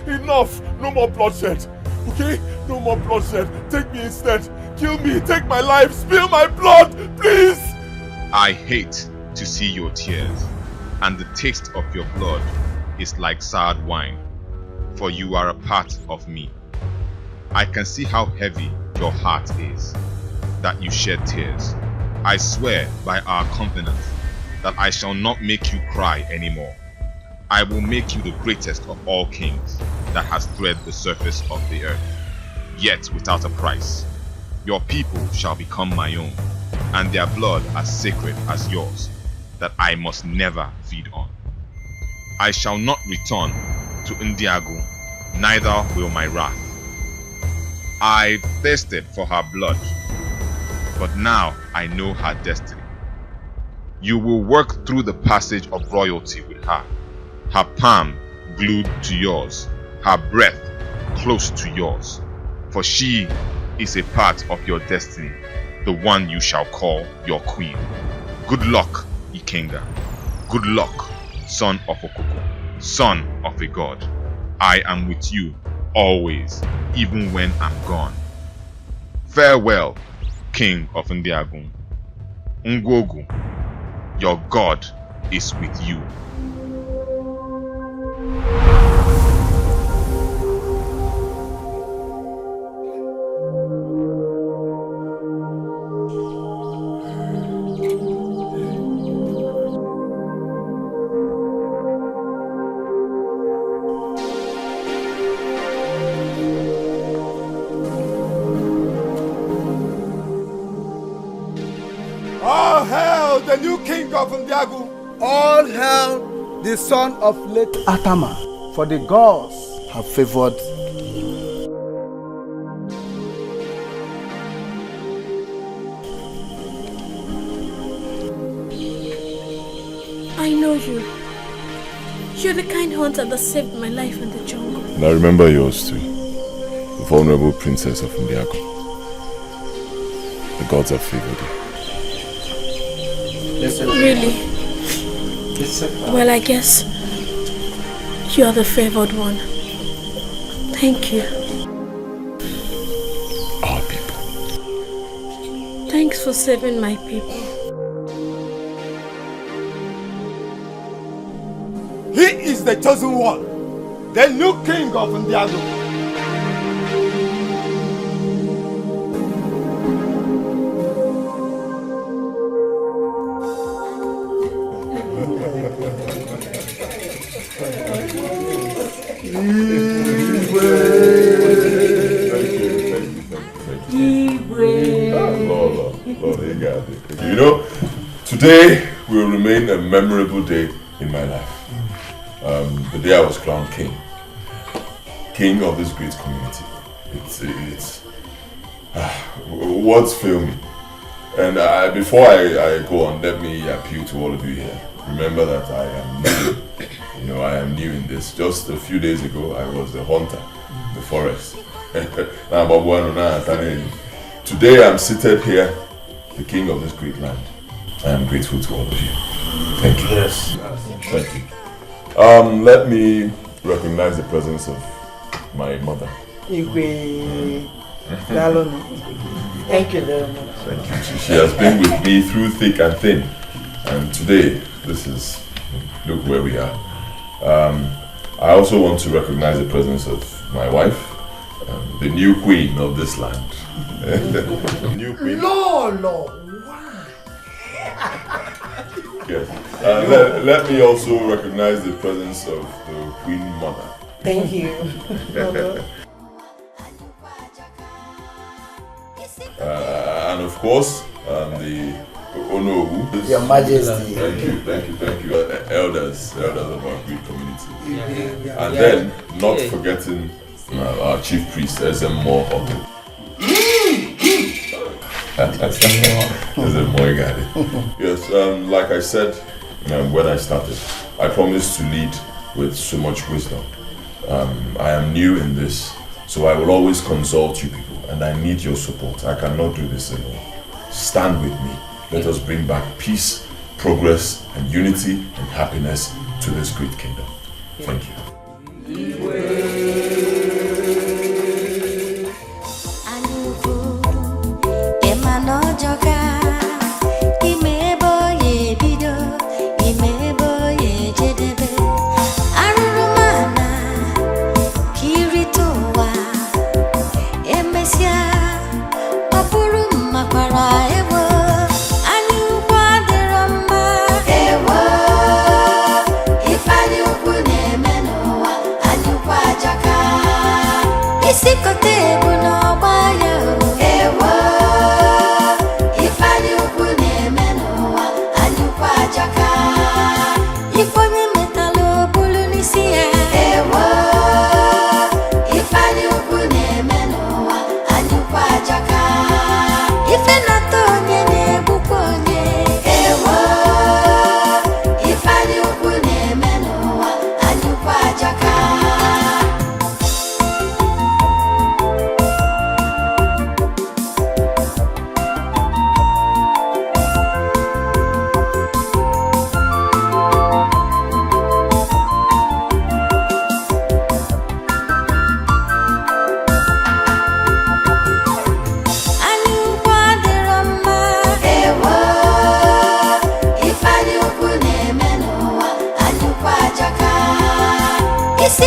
Enough! No more bloodshed. Okay? No more bloodshed. Take me instead. Kill me. Take my life. Spill my blood. Please! I hate to see your tears, and the taste of your blood is like soured wine, for you are a part of me. I can see how heavy your heart is, that you shed tears. I swear by our covenant that I shall not make you cry anymore. I will make you the greatest of all kings that has thread the surface of the earth, yet without a price. Your people shall become my own, and their blood as sacred as yours, that I must never feed on. I shall not return to Ndiago, neither will my wrath. I thirsted for her blood, but now I know her destiny. You will work through the passage of royalty with her, her palm glued to yours, her breath close to yours, for she is a part of your destiny, the one you shall call your queen. Good luck, Ikenga. Good luck, son of Okoko, son of a god. I am with you always, even when I'm gone. Farewell, king of Ndiagun. Ngogu, your god is with you. All hail the new king of Ndiagu. All hail the son of late Atama, for the gods have favored. I know you. You're the kind hunter that saved my life in the jungle. And I remember yours too. The vulnerable princess of Ndiago. The gods have favored you. Really? Well, I guess you're the favored one. Thank you. Our people. Thanks for saving my people. He is the chosen one, the new king of Ndiago. Lord, you got it. You know, today will remain a memorable day in my life. The day I was crowned king of this great community. Words fail me. And before I go on, let me appeal to all of you here. Remember that I am new. You know, I am new in this. Just a few days ago, I was a hunter in the forest. Today I'm seated here, the king of this great land. I am grateful to all of you. Thank you. Yes. Thank you. Let me recognize the presence of my mother. Thank you very much. Thank you. She has been with me through thick and thin. And today, look where we are. I also want to recognize the presence of my wife, the new queen of this land. New queen. Lord. Yes. Let me also recognize the presence of the Queen Mother. Thank you. And of course, the Onowu. Your Majesty. Thank you. Elders of our great community. And then, not forgetting our chief priest, Ezemo. Yes, like I said when I started, I promised to lead with so much wisdom. I am new in this, so I will always consult you people, and I need your support. I cannot do this alone. Stand with me. Let us bring back peace, progress, and unity and happiness to this great kingdom. Thank you. Isi